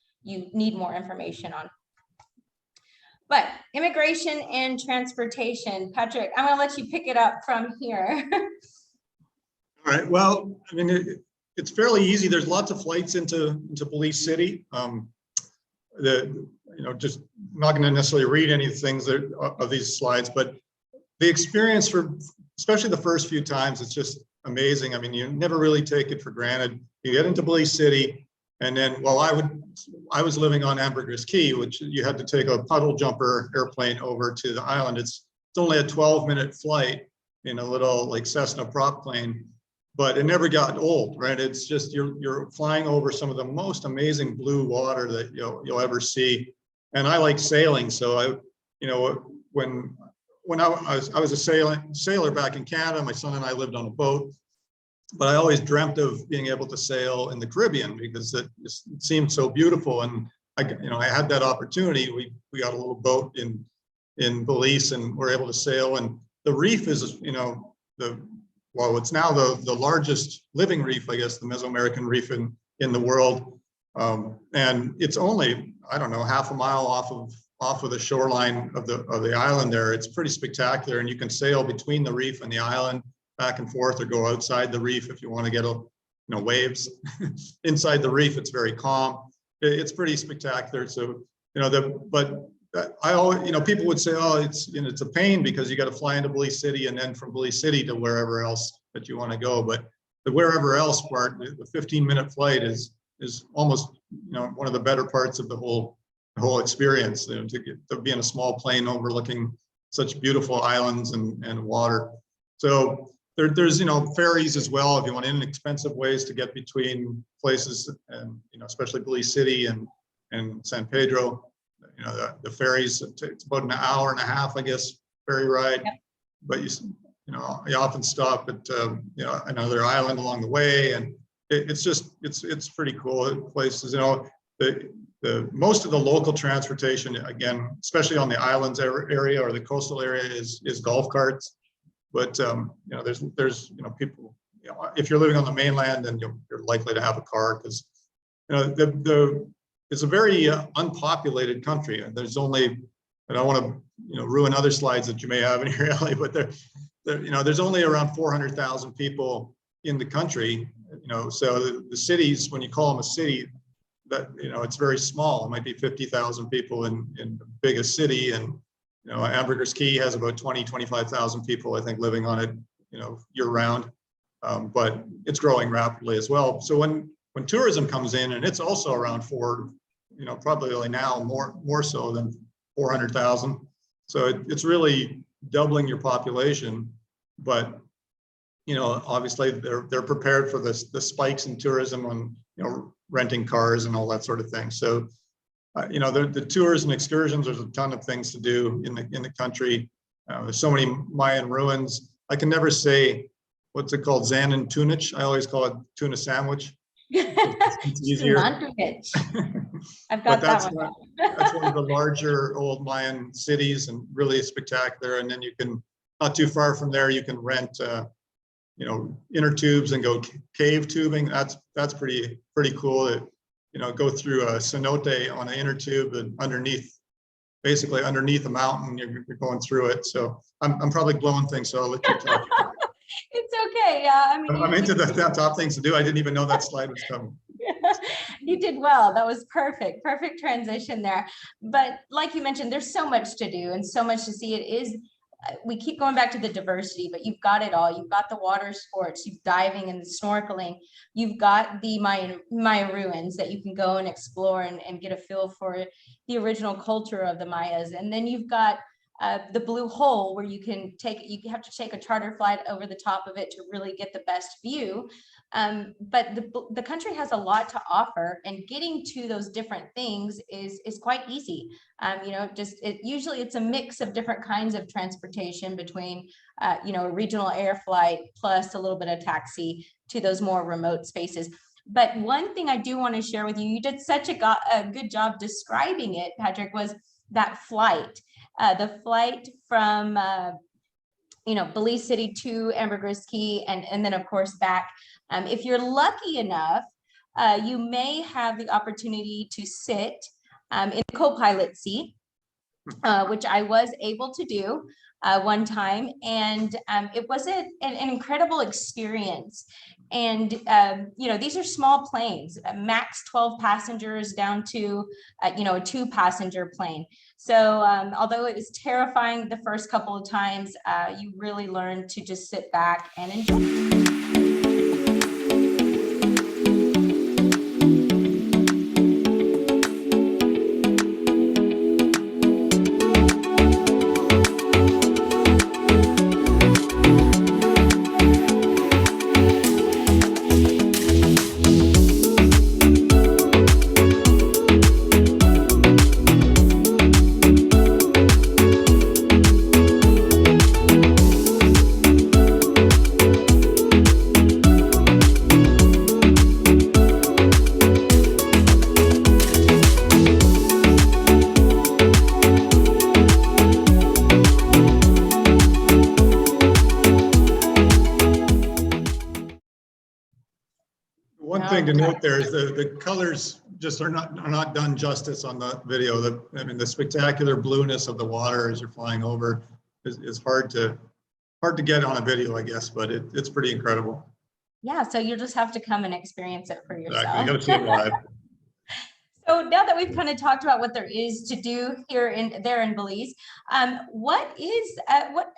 need more information on. But immigration and transportation, Patrick, I'm gonna let you pick it up from here. All right, well, I mean, it's fairly easy. There's lots of flights into Belize City. Just not going to necessarily read any things of these slides, but the experience for, especially the first few times, it's just amazing. I mean, you never really take it for granted. You get into Belize City, and then, well, I was living on Ambergris Caye, which you had to take a puddle jumper airplane over to the island. It's only a 12-minute flight in a little like Cessna prop plane, but it never got old, right? It's just you're flying over some of the most amazing blue water that you'll ever see. And I like sailing, so when I was a sailor back in Canada, my son and I lived on a boat, but I always dreamt of being able to sail in the Caribbean because it seemed so beautiful. And I had that opportunity. We got a little boat in Belize, and we're able to sail. And the reef is, it's now the largest living reef, I guess, the Mesoamerican reef in the world. And it's only, I don't know, half a mile off of the shoreline of the island there. It's pretty spectacular, and you can sail between the reef and the island back and forth, or go outside the reef if you want to get waves. Inside the reef, it's very calm. It's pretty spectacular. So I always, people would say, oh, it's a pain because you got to fly into Belize City and then from Belize City to wherever else that you want to go. But the wherever else part, the 15-minute flight is almost one of the better parts of the whole experience. To be in a small plane overlooking such beautiful islands and water. So there's ferries as well if you want inexpensive ways to get between places, and especially Belize City and San Pedro. The ferries, it's about an hour and a half, I guess, ferry ride. Yep. But you often stop at another island along the way, and it's pretty cool places. The most of the local transportation, again, especially on the islands area or the coastal area, is golf carts. But there's people, if you're living on the mainland, then you're likely to have a car, because it's a very unpopulated country, and there's only, I don't want to ruin other slides that you may have in here, Ellie, but there's only around 400,000 people in the country. So the cities, when you call them a city, that it's very small. It might be 50,000 people in the biggest city, and Ambergris Caye has about 25,000 people, I think, living on it year round, but it's growing rapidly as well. So when tourism comes in, and it's also around probably now more so than 400,000. So it's really doubling your population, but obviously they're prepared for the spikes in tourism on renting cars and all that sort of thing. So the tours and excursions, there's a ton of things to do in the country. There's so many Mayan ruins. I can never say, what's it called, Zanen Tunich. I always call it tuna sandwich. It's easier. I've got that one. That's one of the larger old Mayan cities, and really spectacular. And then you can, not too far from there, you can rent inner tubes and go cave tubing. That's pretty cool. Go through a cenote on an inner tube, and basically underneath a mountain, you're going through it. So I'm probably blowing things, so I'll let you talk. It's okay. Yeah, I mean, I'm into the top things to do. I didn't even know that slide was coming. You did well. That was perfect transition there. But like you mentioned, there's so much to do and so much to see. We keep going back to the diversity, but you've got it all. You've got the water sports, you've diving and the snorkeling. You've got the Maya ruins that you can go and explore and get a feel for the original culture of the Mayas. And then you've got the blue hole where you have to take a charter flight over the top of it to really get the best view. But the country has a lot to offer, and getting to those different things is quite easy. You know, usually it's a mix of different kinds of transportation between, you know, a regional air flight plus a little bit of taxi to those more remote spaces. But one thing I do want to share with you, you did such a good job describing it, Patrick, was that flight. The flight from, you know, Belize City to Ambergris Caye, and then of course back. If you're lucky enough, you may have the opportunity to sit in the co-pilot seat, which I was able to do one time, and it was an incredible experience. And you know, these are small planes, max 12 passengers down to you know, a 2-passenger plane. So although it was terrifying the first couple of times, you really learn to just sit back and enjoy. One thing to note there is the colors just are not done justice on the video. I mean, the spectacular blueness of the water as you're flying over is hard to get on a video, I guess, but it's pretty incredible. Yeah, so you'll just have to come and experience it for yourself. Exactly. You got to see it live. So now that we've kind of talked about what there is to do here in Belize, what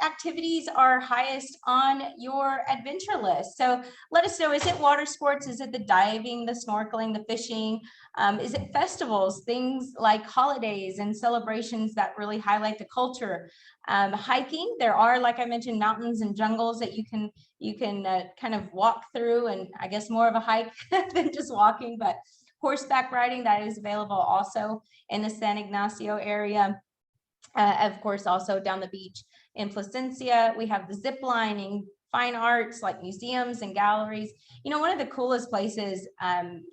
activities are highest on your adventure list? So let us know, is it water sports? Is it the diving, the snorkeling, the fishing? Is it festivals, things like holidays and celebrations that really highlight the culture? Hiking, there are, like I mentioned, mountains and jungles that you can kind of walk through, and I guess more of a hike than just walking, but horseback riding, that is available also in the San Ignacio area. Of course, also down the beach in Placencia, we have the zip lining, fine arts like museums and galleries. You know, one of the coolest places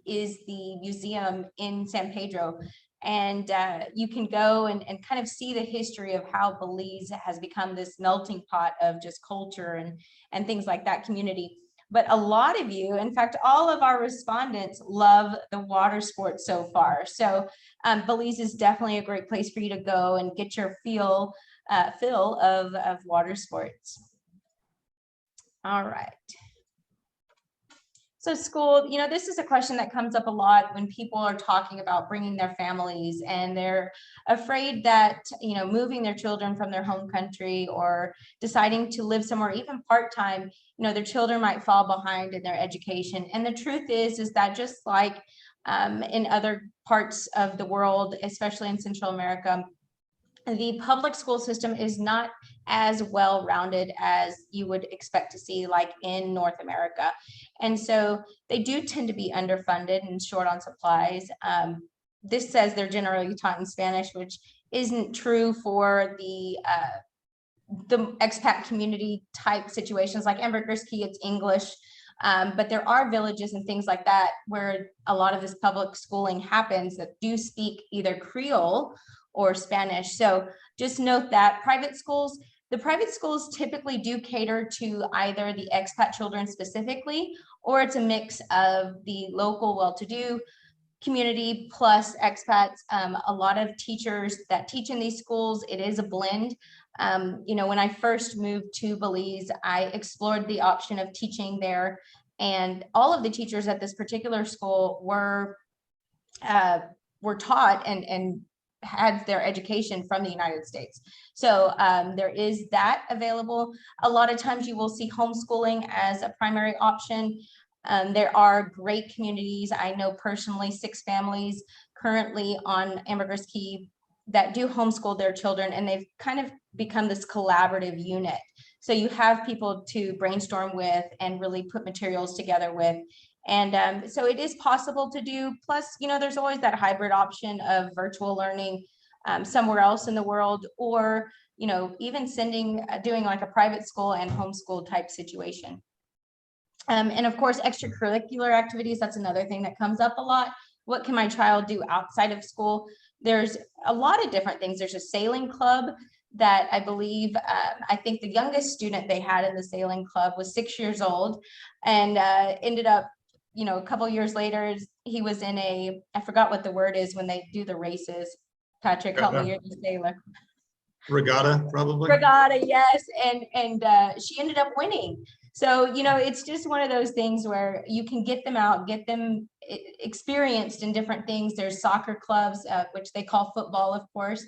is the museum in San Pedro. And you can go and kind of see the history of how Belize has become this melting pot of just culture and things like that, community. But a lot of you, in fact, all of our respondents love the water sports so far. So Belize is definitely a great place for you to go and get your fill of water sports. All right. So school, you know, this is a question that comes up a lot when people are talking about bringing their families, and they're afraid that, you know, moving their children from their home country or deciding to live somewhere even part-time, you know, their children might fall behind in their education. And the truth is that just like in other parts of the world, especially in Central America, the public school system is not as well-rounded as you would expect to see like in North America. And so they do tend to be underfunded and short on supplies. This says they're generally taught in Spanish, which isn't true for the expat community type situations like Ambergris Caye, it's English. But there are villages and things like that where a lot of this public schooling happens that do speak either Creole or Spanish. So just note that the private schools typically do cater to either the expat children specifically, or it's a mix of the local well-to-do community plus expats. A lot of teachers that teach in these schools, it is a blend. You know, when I first moved to Belize, I explored the option of teaching there, and all of the teachers at this particular school were taught and had their education from the United States. So there is that available. A lot of times you will see homeschooling as a primary option. There are great communities. I know personally 6 families currently on Ambergris Caye that do homeschool their children, and they've kind of become this collaborative unit. So you have people to brainstorm with and really put materials together with. And so it is possible to do. Plus, there's always that hybrid option of virtual learning somewhere else in the world, or, even doing like a private school and homeschool type situation. And of course, extracurricular activities, that's another thing that comes up a lot. What can my child do outside of school? There's a lot of different things. There's a sailing club that I believe, I think the youngest student they had in the sailing club was 6 years old, and ended up, a couple years later, he was in I forgot what the word is when they do the races. Patrick, help me, you're the sailor. Regatta, probably. Regatta, yes. And she ended up winning. So, it's just one of those things where you can get them out, get them experienced in different things. There's soccer clubs, which they call football, of course,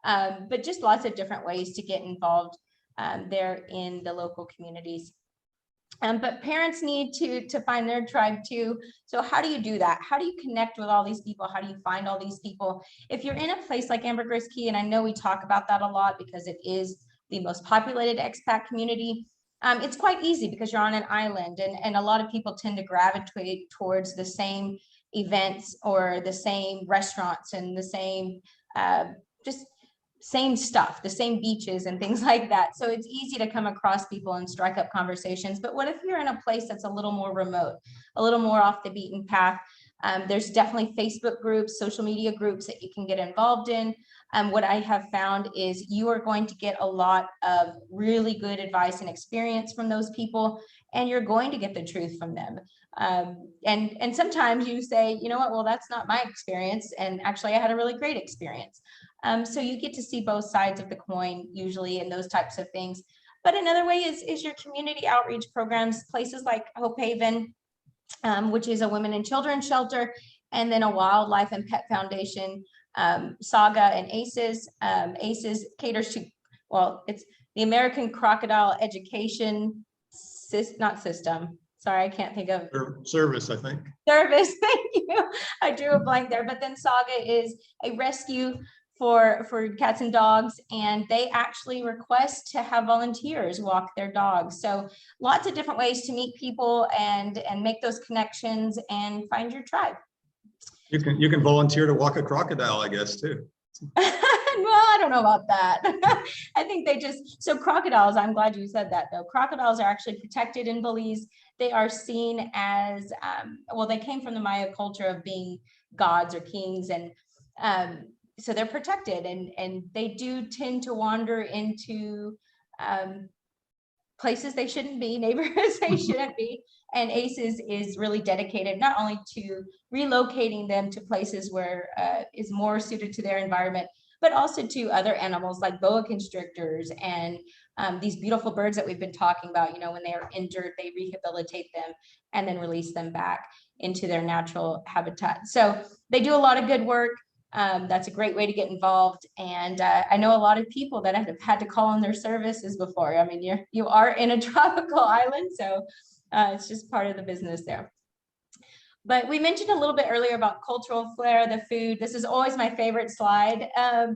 but just lots of different ways to get involved there in the local communities. But parents need to find their tribe too. So how do you do that? How do you connect with all these people? How do you find all these people? If you're in a place like Ambergris Caye, and I know we talk about that a lot because it is the most populated expat community, it's quite easy because you're on an island, and a lot of people tend to gravitate towards the same events or the same restaurants and the same just same stuff, the same beaches and things like that. So it's easy to come across people and strike up conversations. But what if you're in a place that's a little more remote, a little more off the beaten path? There's definitely Facebook groups, social media groups that you can get involved in. What I have found is you are going to get a lot of really good advice and experience from those people, and you're going to get the truth from them. And sometimes you say, you know what, well, that's not my experience. And actually I had a really great experience. So you get to see both sides of the coin usually in those types of things. But another way is your community outreach programs, places like Hope Haven, which is a women and children shelter, and then a wildlife and pet foundation, Saga and ACES. ACES caters to, well, it's the American Crocodile Education not system. Sorry, I can't think of service, I think. Service, thank you. I drew a blank there. But then Saga is a rescue for cats and dogs, and they actually request to have volunteers walk their dogs. So lots of different ways to meet people and make those connections and find your tribe. You can volunteer to walk a crocodile, I guess, too. Well, I don't know about that. I think so crocodiles, I'm glad you said that though. Crocodiles are actually protected in Belize. They are seen as, well, they came from the Maya culture of being gods or kings, and so they're protected, and they do tend to wander into places they shouldn't be, neighborhoods they shouldn't be. And ACES is really dedicated not only to relocating them to places where is more suited to their environment, but also to other animals like boa constrictors and these beautiful birds that we've been talking about. When they are injured, they rehabilitate them and then release them back into their natural habitat. So they do a lot of good work. That's a great way to get involved. And I know a lot of people that have had to call on their services before. I mean, you are in a tropical island, so it's just part of the business there. But we mentioned a little bit earlier about cultural flair, the food. This is always my favorite slide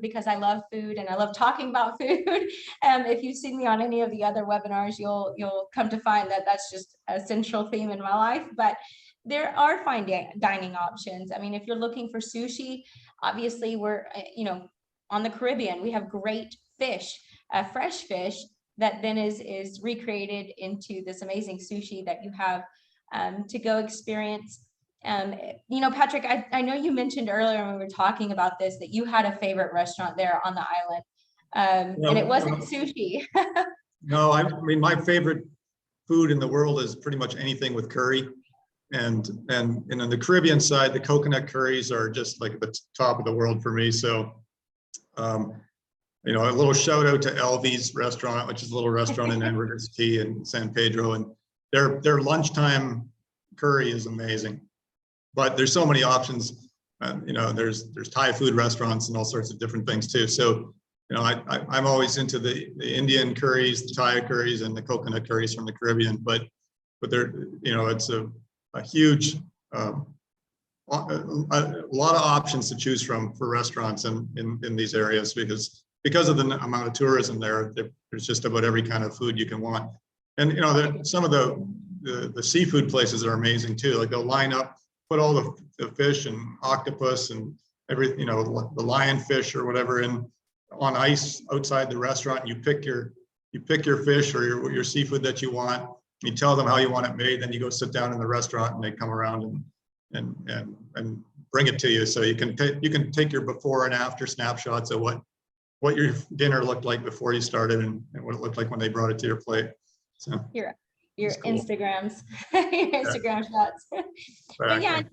because I love food and I love talking about food. If you've seen me on any of the other webinars, you'll come to find that that's just a central theme in my life. But there are fine dining options. I mean, if you're looking for sushi, obviously we're, on the Caribbean, we have great fish, fresh fish that then is recreated into this amazing sushi that you have to go experience. Patrick, I know you mentioned earlier when we were talking about this that you had a favorite restaurant there on the island, and it wasn't sushi. No, I mean, my favorite food in the world is pretty much anything with curry. And on the Caribbean side, the coconut curries are just like at the top of the world for me. So, a little shout out to Elvie's restaurant, which is a little restaurant in Ambergris Caye in San Pedro, and their lunchtime curry is amazing. But there's so many options. There's Thai food restaurants and all sorts of different things too. So, I'm always into the Indian curries, the Thai curries, and the coconut curries from the Caribbean. But they're, it's a huge a lot of options to choose from for restaurants in these areas because of the amount of tourism there. There's just about every kind of food you can want. And you know, some of the seafood places are amazing too. Like they'll line up, put all the fish and octopus and every, you know, the lionfish or whatever on ice outside the restaurant. And you pick your fish or your seafood that you want. You tell them how you want it made, then you go sit down in the restaurant and they come around and bring it to you. So you can take your before and after snapshots of what your dinner looked like before you started and what it looked like when they brought it to your plate. So your cool. Instagrams, your Instagram shots. But yeah,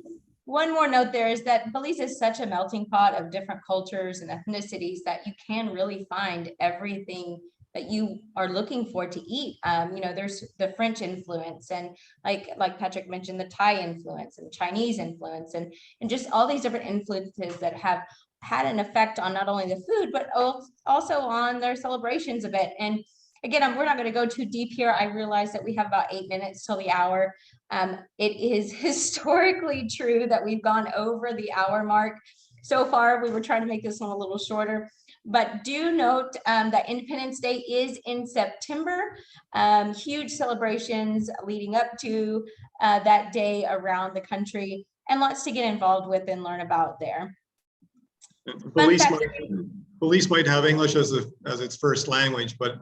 one more note there is that Belize is such a melting pot of different cultures and ethnicities that you can really find everything that you are looking for to eat. You know, there's the French influence and like Patrick mentioned, the Thai influence and Chinese influence and just all these different influences that have had an effect on not only the food, but also on their celebrations of it. And again, we're not going to go too deep here. I realize that we have about 8 minutes till the hour. It is historically true that we've gone over the hour mark. So far, we were trying to make this one a little shorter. But do note that Independence Day is in September. Huge celebrations leading up to that day around the country, and lots to get involved with and learn about there. Belize might have English as its first language, but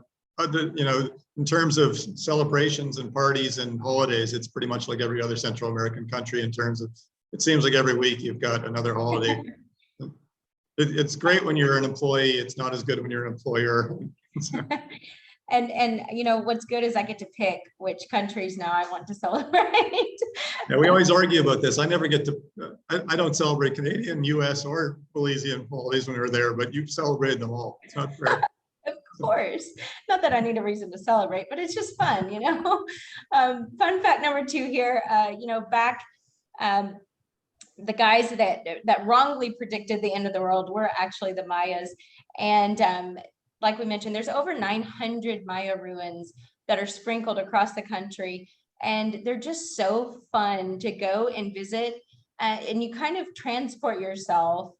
you know, in terms of celebrations and parties and holidays, it's pretty much like every other Central American country in terms of, it seems like every week you've got another holiday. It's great when you're an employee. It's not as good when you're an employer. And you know, what's good is I get to pick which countries now I want to celebrate. Yeah, we always argue about this. I never get to, I don't celebrate Canadian, US, or Belizean holidays when we were there, but you've celebrated them all. It's not fair. Of course, not that I need a reason to celebrate, but it's just fun, you know. Fun fact number 2 here, you know, back the guys that wrongly predicted the end of the world were actually the Mayas. And like we mentioned, there's over 900 Maya ruins that are sprinkled across the country. And they're just so fun to go and visit. And you kind of transport yourself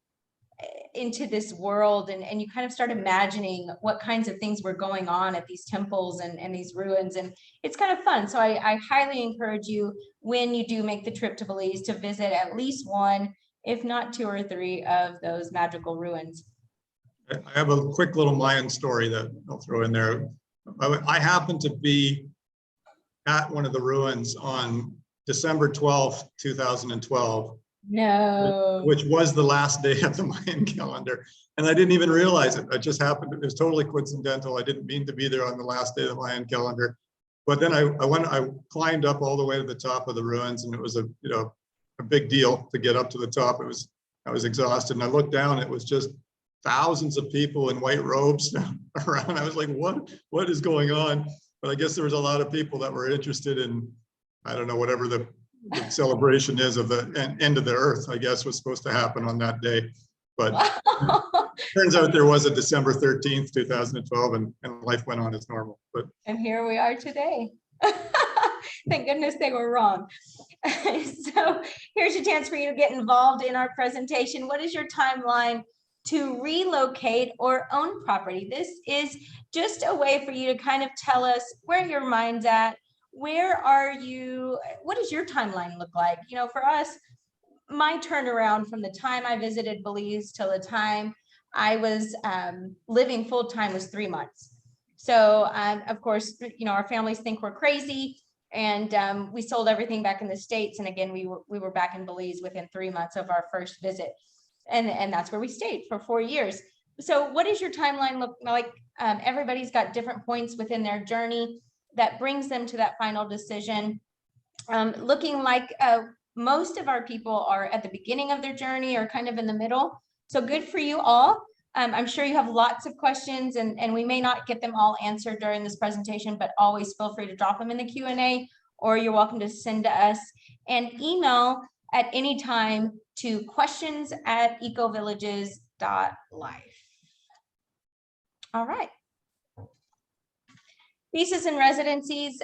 into this world and you kind of start imagining what kinds of things were going on at these temples and these ruins, and it's kind of fun. So I highly encourage you, when you do make the trip to Belize, to visit at least one, if not 2 or 3 of those magical ruins. I have a quick little Mayan story that I'll throw in there. I happened to be at one of the ruins on December 12th, 2012. No. Which was the last day of the Mayan calendar. And I didn't even realize it. It just happened. It was totally coincidental. I didn't mean to be there on the last day of the Mayan calendar. But then I climbed up all the way to the top of the ruins, and it was a big deal to get up to the top. I was exhausted, and I looked down, and it was just thousands of people in white robes around. I was like, what is going on? But I guess there was a lot of people that were interested in, I don't know, whatever the celebration is of the end of the earth, I guess, was supposed to happen on that day. But turns out there was a December 13th, 2012, and life went on as normal. But and here we are today. Thank goodness they were wrong. So here's your chance for you to get involved in our presentation. What is your timeline to relocate or own property? This is just a way for you to kind of tell us where your mind's at. Where are you? What does your timeline look like? You know, for us, my turnaround from the time I visited Belize till the time I was living full time was 3 months. So of course, you know, our families think we're crazy, and we sold everything back in the States. And again, we were back in Belize within 3 months of our first visit, and that's where we stayed for 4 years. So what does your timeline look like? Everybody's got different points within their journey that brings them to that final decision. Looking like most of our people are at the beginning of their journey or kind of in the middle. So good for you all. I'm sure you have lots of questions, and we may not get them all answered during this presentation, but always feel free to drop them in the Q&A, or you're welcome to send to us and email at any time to questions@ecovillages.life. All right. Visas and residencies.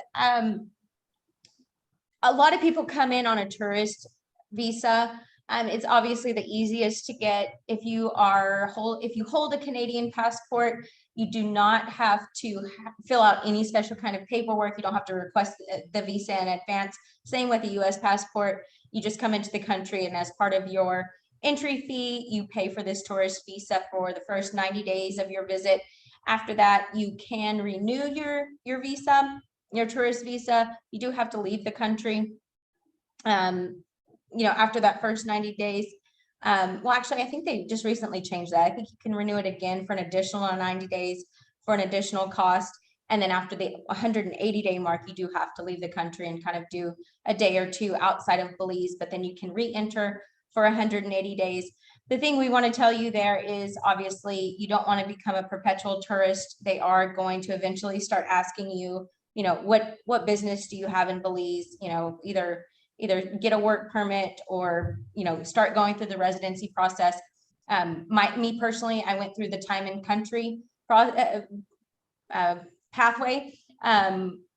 A lot of people come in on a tourist visa. It's obviously the easiest to get. If you hold a Canadian passport, you do not have to fill out any special kind of paperwork. You don't have to request the visa in advance. Same with a US passport. You just come into the country, and as part of your entry fee, you pay for this tourist visa for the first 90 days of your visit. After that, you can renew your visa, your tourist visa. You do have to leave the country. After that first 90 days. Well, actually, I think they just recently changed that. I think you can renew it again for an additional 90 days for an additional cost. And then after the 180-day mark, you do have to leave the country and kind of do a day or two outside of Belize, but then you can re-enter for 180 days. The thing we want to tell you there is, obviously, you don't want to become a perpetual tourist. They are going to eventually start asking you, what business do you have in Belize? Either get a work permit or, start going through the residency process. Me personally, I went through the time and country pathway.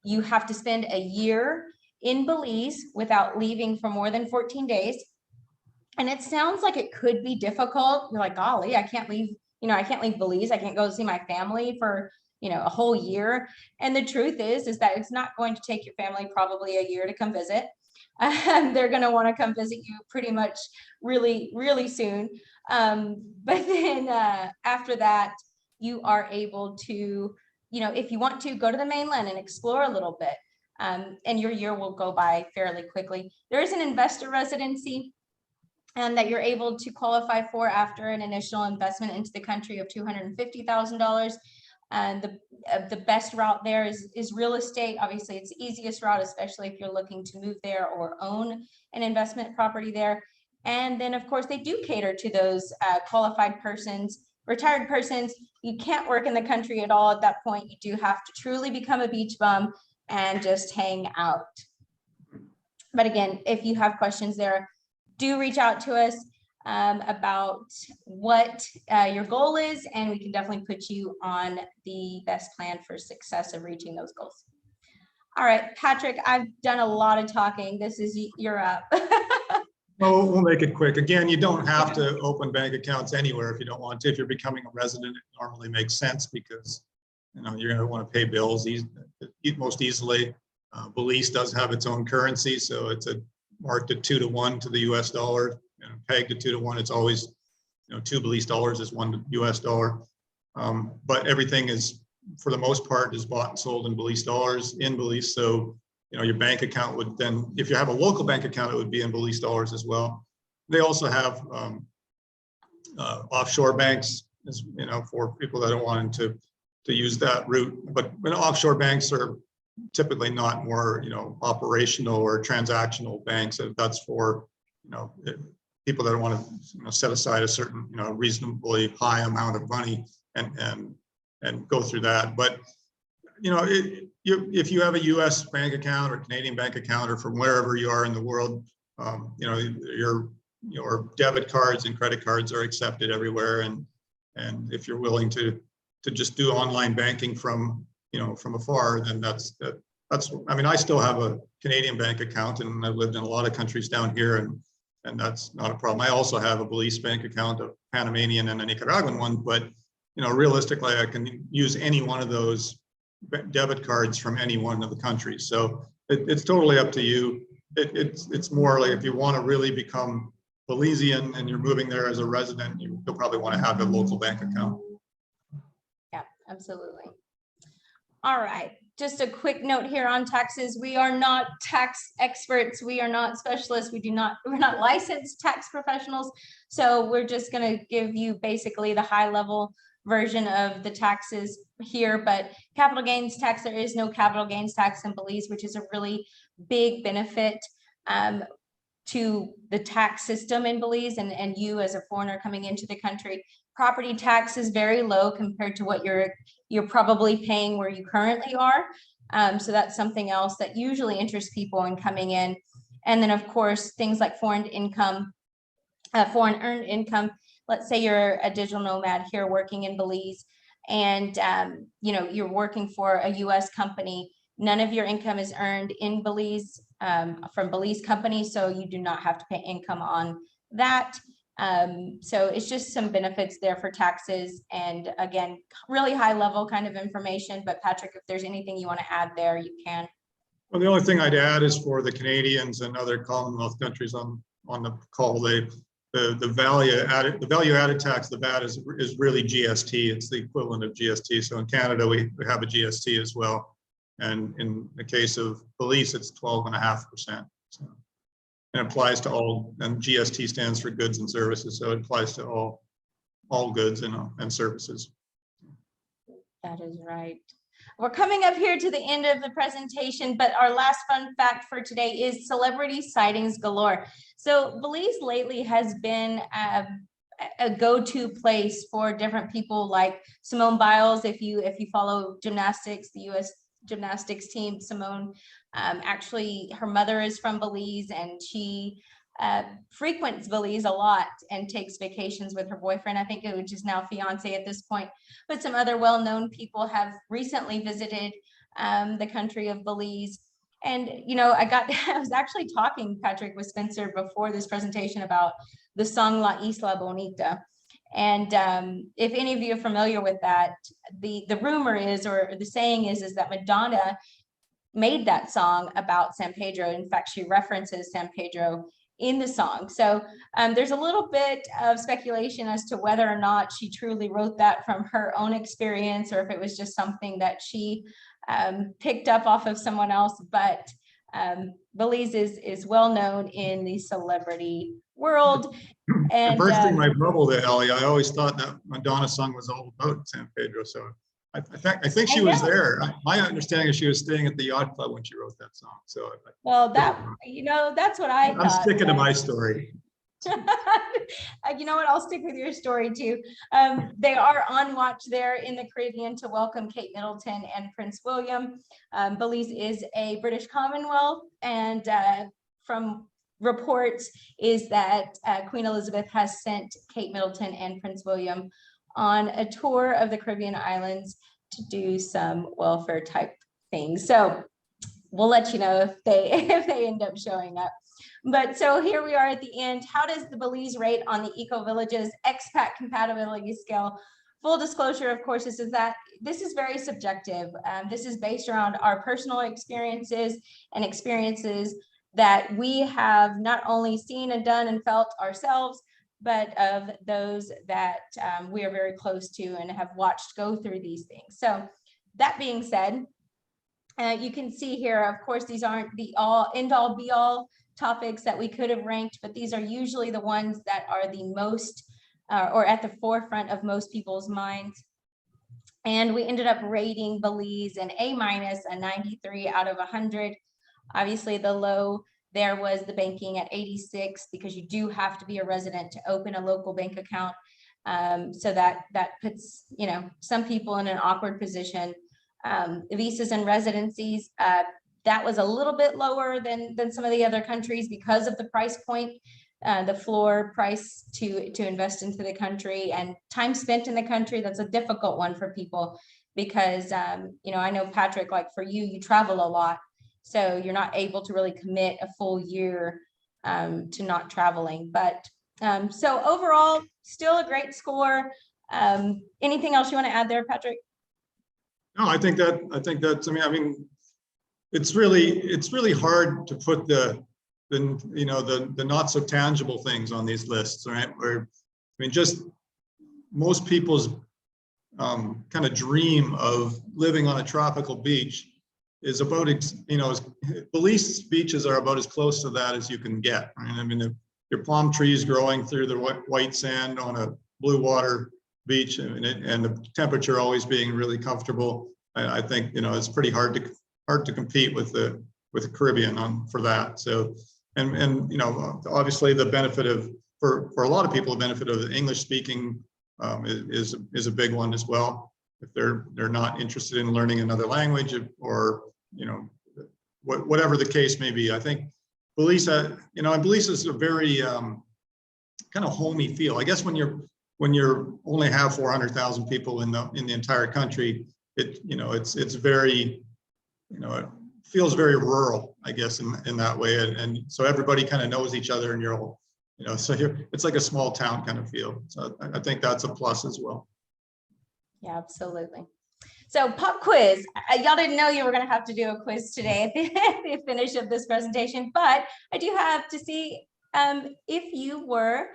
You have to spend a year in Belize without leaving for more than 14 days. And it sounds like it could be difficult. You're like, golly, I can't leave Belize. I can't go see my family for, a whole year. And the truth is that it's not going to take your family probably a year to come visit. They're going to want to come visit you pretty much really, really soon. But then after that, you are able to, if you want to, go to the mainland and explore a little bit. And your year will go by fairly quickly. There is an investor residency that you're able to qualify for after an initial investment into the country of $250,000. And the best route there is real estate. Obviously, it's the easiest route, especially if you're looking to move there or own an investment property there. And then, of course, they do cater to those qualified persons, retired persons. You can't work in the country at all at that point. You do have to truly become a beach bum and just hang out. But again, if you have questions there, do reach out to us about what your goal is, and we can definitely put you on the best plan for success of reaching those goals. All right, Patrick, I've done a lot of talking. You're up. Well, we'll make it quick. Again, you don't have to open bank accounts anywhere if you don't want to. If you're becoming a resident, it normally makes sense because you're going to want to pay bills most easily. Belize does have its own currency, so it's marked at 2-to-1 to the US dollar. Pegged to 2-to-1. It's always 2 Belize dollars is 1 US dollar. But everything is, for the most part, is bought and sold in Belize dollars in Belize. So your bank account would then, if you have a local bank account, it would be in Belize dollars as well. They also have offshore banks, for people that are wanting to use that route. But when offshore banks are typically not more operational or transactional banks. That's for people that want to set aside a certain reasonably high amount of money and go through that. But if you have a U.S. bank account or Canadian bank account or from wherever you are in the world, your debit cards and credit cards are accepted everywhere. And if you're willing to just do online banking from afar, then that's. I mean, I still have a Canadian bank account, and I've lived in a lot of countries down here, and that's not a problem. I also have a Belize bank account, a Panamanian and a Nicaraguan one, but realistically, I can use any one of those debit cards from any one of the countries. So it's totally up to you. It's more like if you want to really become Belizean and you're moving there as a resident, you'll probably want to have a local bank account. Yeah, absolutely. All right. Just a quick note here on taxes. We are not tax experts. We are not specialists. We're not licensed tax professionals. So we're just going to give you basically the high level version of the taxes here. But capital gains tax, there is no capital gains tax in Belize, which is a really big benefit to the tax system in Belize and you as a foreigner coming into the country. Property tax is very low compared to what you're probably paying where you currently are. So that's something else that usually interests people in coming in. And then of course, things like foreign earned income. Let's say you're a digital nomad here working in Belize and you're working for a US company. None of your income is earned in Belize from Belize companies, so you do not have to pay income on that. So it's just some benefits there for taxes, and again, really high level kind of information. But Patrick, if there's anything you want to add there, you can. Well, the only thing I'd add is for the Canadians and other Commonwealth countries on the call, the value added tax, the VAT is really GST. It's the equivalent of GST. So in Canada, we have a GST as well. And in the case of Belize, it's 12.5%. So it applies to all, and GST stands for goods and services. So it applies to all goods and services. That is right. We're coming up here to the end of the presentation, but our last fun fact for today is celebrity sightings galore. So Belize lately has been a go-to place for different people like Simone Biles. If you follow gymnastics, the U.S. gymnastics team, Simone, actually her mother is from Belize, and she frequents Belize a lot and takes vacations with her boyfriend, I think, which is now fiance at this point. But some other well-known people have recently visited the country of Belize. And, you know, I was actually talking, Patrick, with Spencer before this presentation about the song La Isla Bonita. And if any of you are familiar with that, the rumor is, or the saying is that Madonna made that song about San Pedro. In fact, she references San Pedro in the song. So there's a little bit of speculation as to whether or not she truly wrote that from her own experience, or if it was just something that she picked up off of someone else. But Belize is well known in the celebrity world. And bursting my bubble there, Ellie, I always thought that Madonna song was all about San Pedro. So I think she was there. My understanding is she was staying at the yacht club when she wrote that song. So well, that's what I thought. I'm sticking to my story. You know what? I'll stick with your story too. They are on watch there in the Caribbean to welcome Kate Middleton and Prince William. Belize is a British Commonwealth, and from reports is that Queen Elizabeth has sent Kate Middleton and Prince William on a tour of the Caribbean islands to do some welfare type things. So we'll let you know if they end up showing up. But so here we are at the end. How does the Belize rate on the Eco Villages expat compatibility scale? Full disclosure, of course, is that this is very subjective. This is based around our personal experiences and experiences that we have not only seen and done and felt ourselves, but of those that we are very close to and have watched go through these things. So that being said, you can see here, of course, these aren't the end-all be-all topics that we could have ranked, but these are usually the ones that are the most or at the forefront of most people's minds. And we ended up rating Belize an A-, a 93 out of 100. Obviously, the low there was the banking at 86, because you do have to be a resident to open a local bank account. So that puts, you know, some people in an awkward position. Visas and residencies, that was a little bit lower than some of the other countries because of the price point, the floor price to invest into the country, and time spent in the country. That's a difficult one for people because, you know, I know, Patrick, like for you, you travel a lot. So you're not able to really commit a full year to not traveling. But so overall, still a great score. Anything else you want to add there, Patrick? No, I think that's, I mean, it's really hard to put the not so tangible things on these lists, right? Where, I mean, just most people's kind of dream of living on a tropical beach is about, you know, Belize beaches are about as close to that as you can get, right? I mean, your palm trees growing through the white sand on a blue water beach, and the temperature always being really comfortable. I think, you know, it's pretty hard to compete with the Caribbean for that. So, and you know, obviously the benefit of, for a lot of people, the benefit of the English speaking is a big one as well. If they're not interested in learning another language, or, you know, whatever the case may be. I think Belize, you know, and Belize is a very kind of homey feel. I guess when you're only have 400,000 people in the entire country, it's very, you know, it feels very rural, I guess, in that way, and so everybody kind of knows each other, and so here it's like a small town kind of feel. So I think that's a plus as well. Yeah, absolutely. So pop quiz. Y'all didn't know you were going to have to do a quiz today at the finish of this presentation, but I do have to see if you were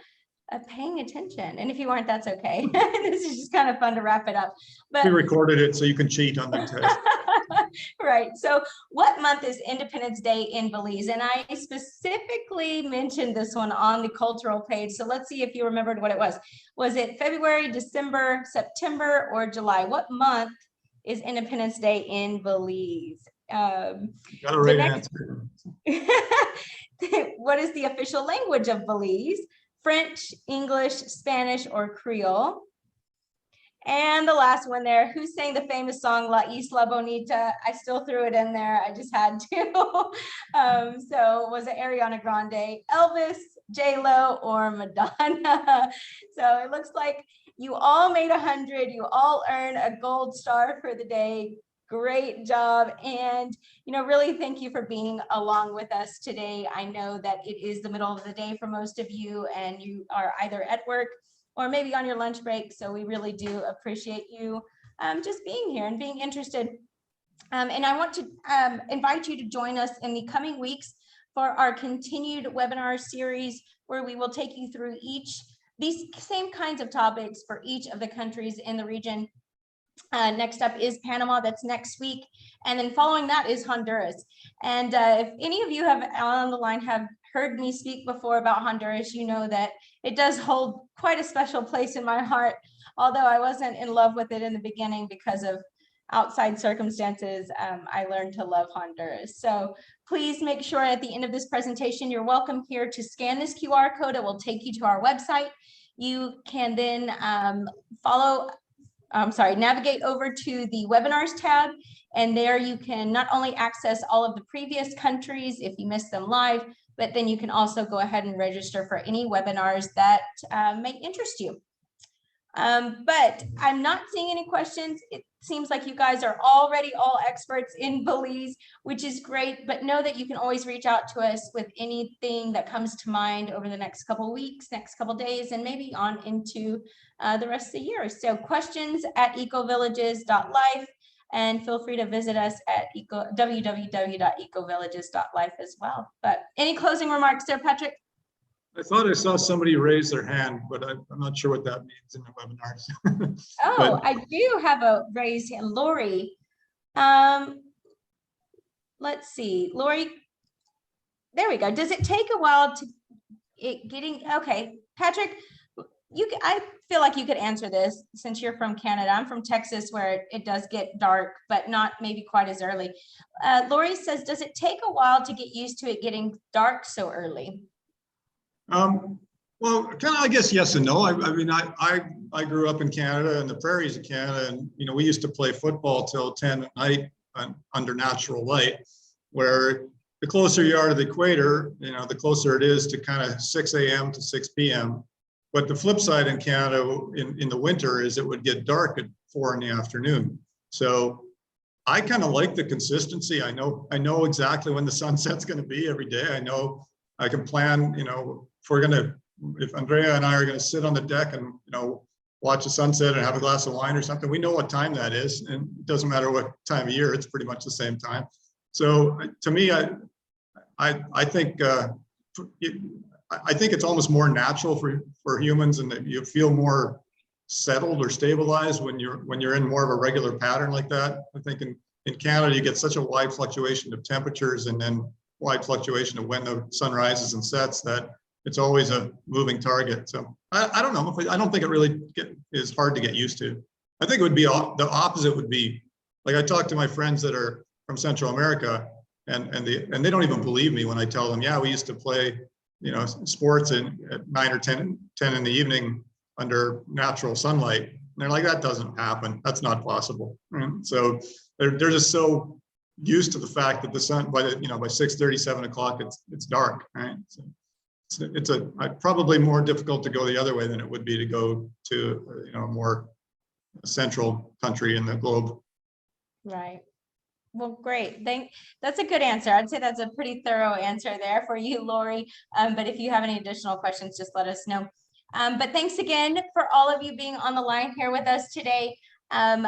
paying attention. And if you weren't, that's okay. This is just kind of fun to wrap it up. But we recorded it so you can cheat on the test. Right. So what month is Independence Day in Belize? And I specifically mentioned this one on the cultural page. So let's see if you remembered what it was. Was it February, December, September, or July? What month is Independence Day in Belize? Got a right answer. What is the official language of Belize? French, English, Spanish, or Creole? And the last one there, who sang the famous song La Isla Bonita? I still threw it in there. I just had to. So was it Ariana Grande, Elvis, J-Lo, or Madonna? So it looks like you all made 100. You all earn a gold star for the day. Great job. And, really thank you for being along with us today. I know that it is the middle of the day for most of you, and you are either at work or maybe on your lunch break. So we really do appreciate you just being here and being interested. And I want to invite you to join us in the coming weeks for our continued webinar series, where we will take you through these same kinds of topics for each of the countries in the region. Next up is Panama, that's next week. And then following that is Honduras. And if any of you on the line have heard me speak before about Honduras, you know that it does hold quite a special place in my heart, although I wasn't in love with it in the beginning because of outside circumstances. I learned to love Honduras. So please make sure at the end of this presentation, you're welcome here to scan this QR code. It will take you to our website. You can then navigate over to the webinars tab, and there you can not only access all of the previous countries if you missed them live, but then you can also go ahead and register for any webinars that may interest you. But I'm not seeing any questions. It seems like you guys are already all experts in Belize, which is great, but know that you can always reach out to us with anything that comes to mind over the next couple of weeks, next couple of days, and maybe on into the rest of the year. So questions@ecovillages.life, and feel free to visit us at www.ecovillages.life as well. But any closing remarks there, Patrick? I thought I saw somebody raise their hand, but I'm not sure what that means in the webinars. Oh, I do have a raised hand. Lori. Let's see. Lori, there we go. Does it take a while to okay, Patrick, I feel like you could answer this since you're from Canada. I'm from Texas, where it does get dark, but not maybe quite as early. Lori says, does it take a while to get used to it getting dark so early? Well, kind of, I guess yes and no. I mean, I grew up in Canada, in the prairies of Canada, and we used to play football till 10 at night under natural light, where the closer you are to the equator, the closer it is to kind of 6 a.m. to 6 p.m. But the flip side in Canada in the winter is it would get dark at 4 in the afternoon. So I kind of like the consistency. I know exactly when the sunset's going to be every day. I know I can plan, if Andrea and I are going to sit on the deck and, watch the sunset and have a glass of wine or something, we know what time that is. And it doesn't matter what time of year, it's pretty much the same time. So to me, I think it's almost more natural for humans, and that you feel more settled or stabilized when you're in more of a regular pattern like that. I think in Canada, you get such a wide fluctuation of temperatures and then wide fluctuation of when the sun rises and sets that it's always a moving target. So I don't know. I don't think it really is hard to get used to. I think it would be the opposite. Would be like, I talk to my friends that are from Central America, and they don't even believe me when I tell them, yeah, we used to play sports at 9 or 10 in the evening under natural sunlight. And they're like, that doesn't happen. That's not possible. So they're just so used to the fact that the sun by 6:30, 7 o'clock, it's dark, right? So it's probably more difficult to go the other way than it would be to go to a more central country in the globe. Right. Well, great. That's a good answer. I'd say that's a pretty thorough answer there for you, Lori. But if you have any additional questions, just let us know. But thanks again for all of you being on the line here with us today. Of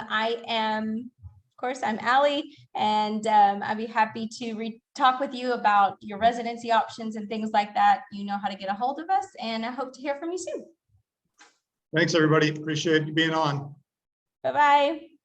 course, I'm Allie, and I'd be happy to talk with you about your residency options and things like that. You know how to get a hold of us, and I hope to hear from you soon. Thanks, everybody. Appreciate you being on. Bye-bye.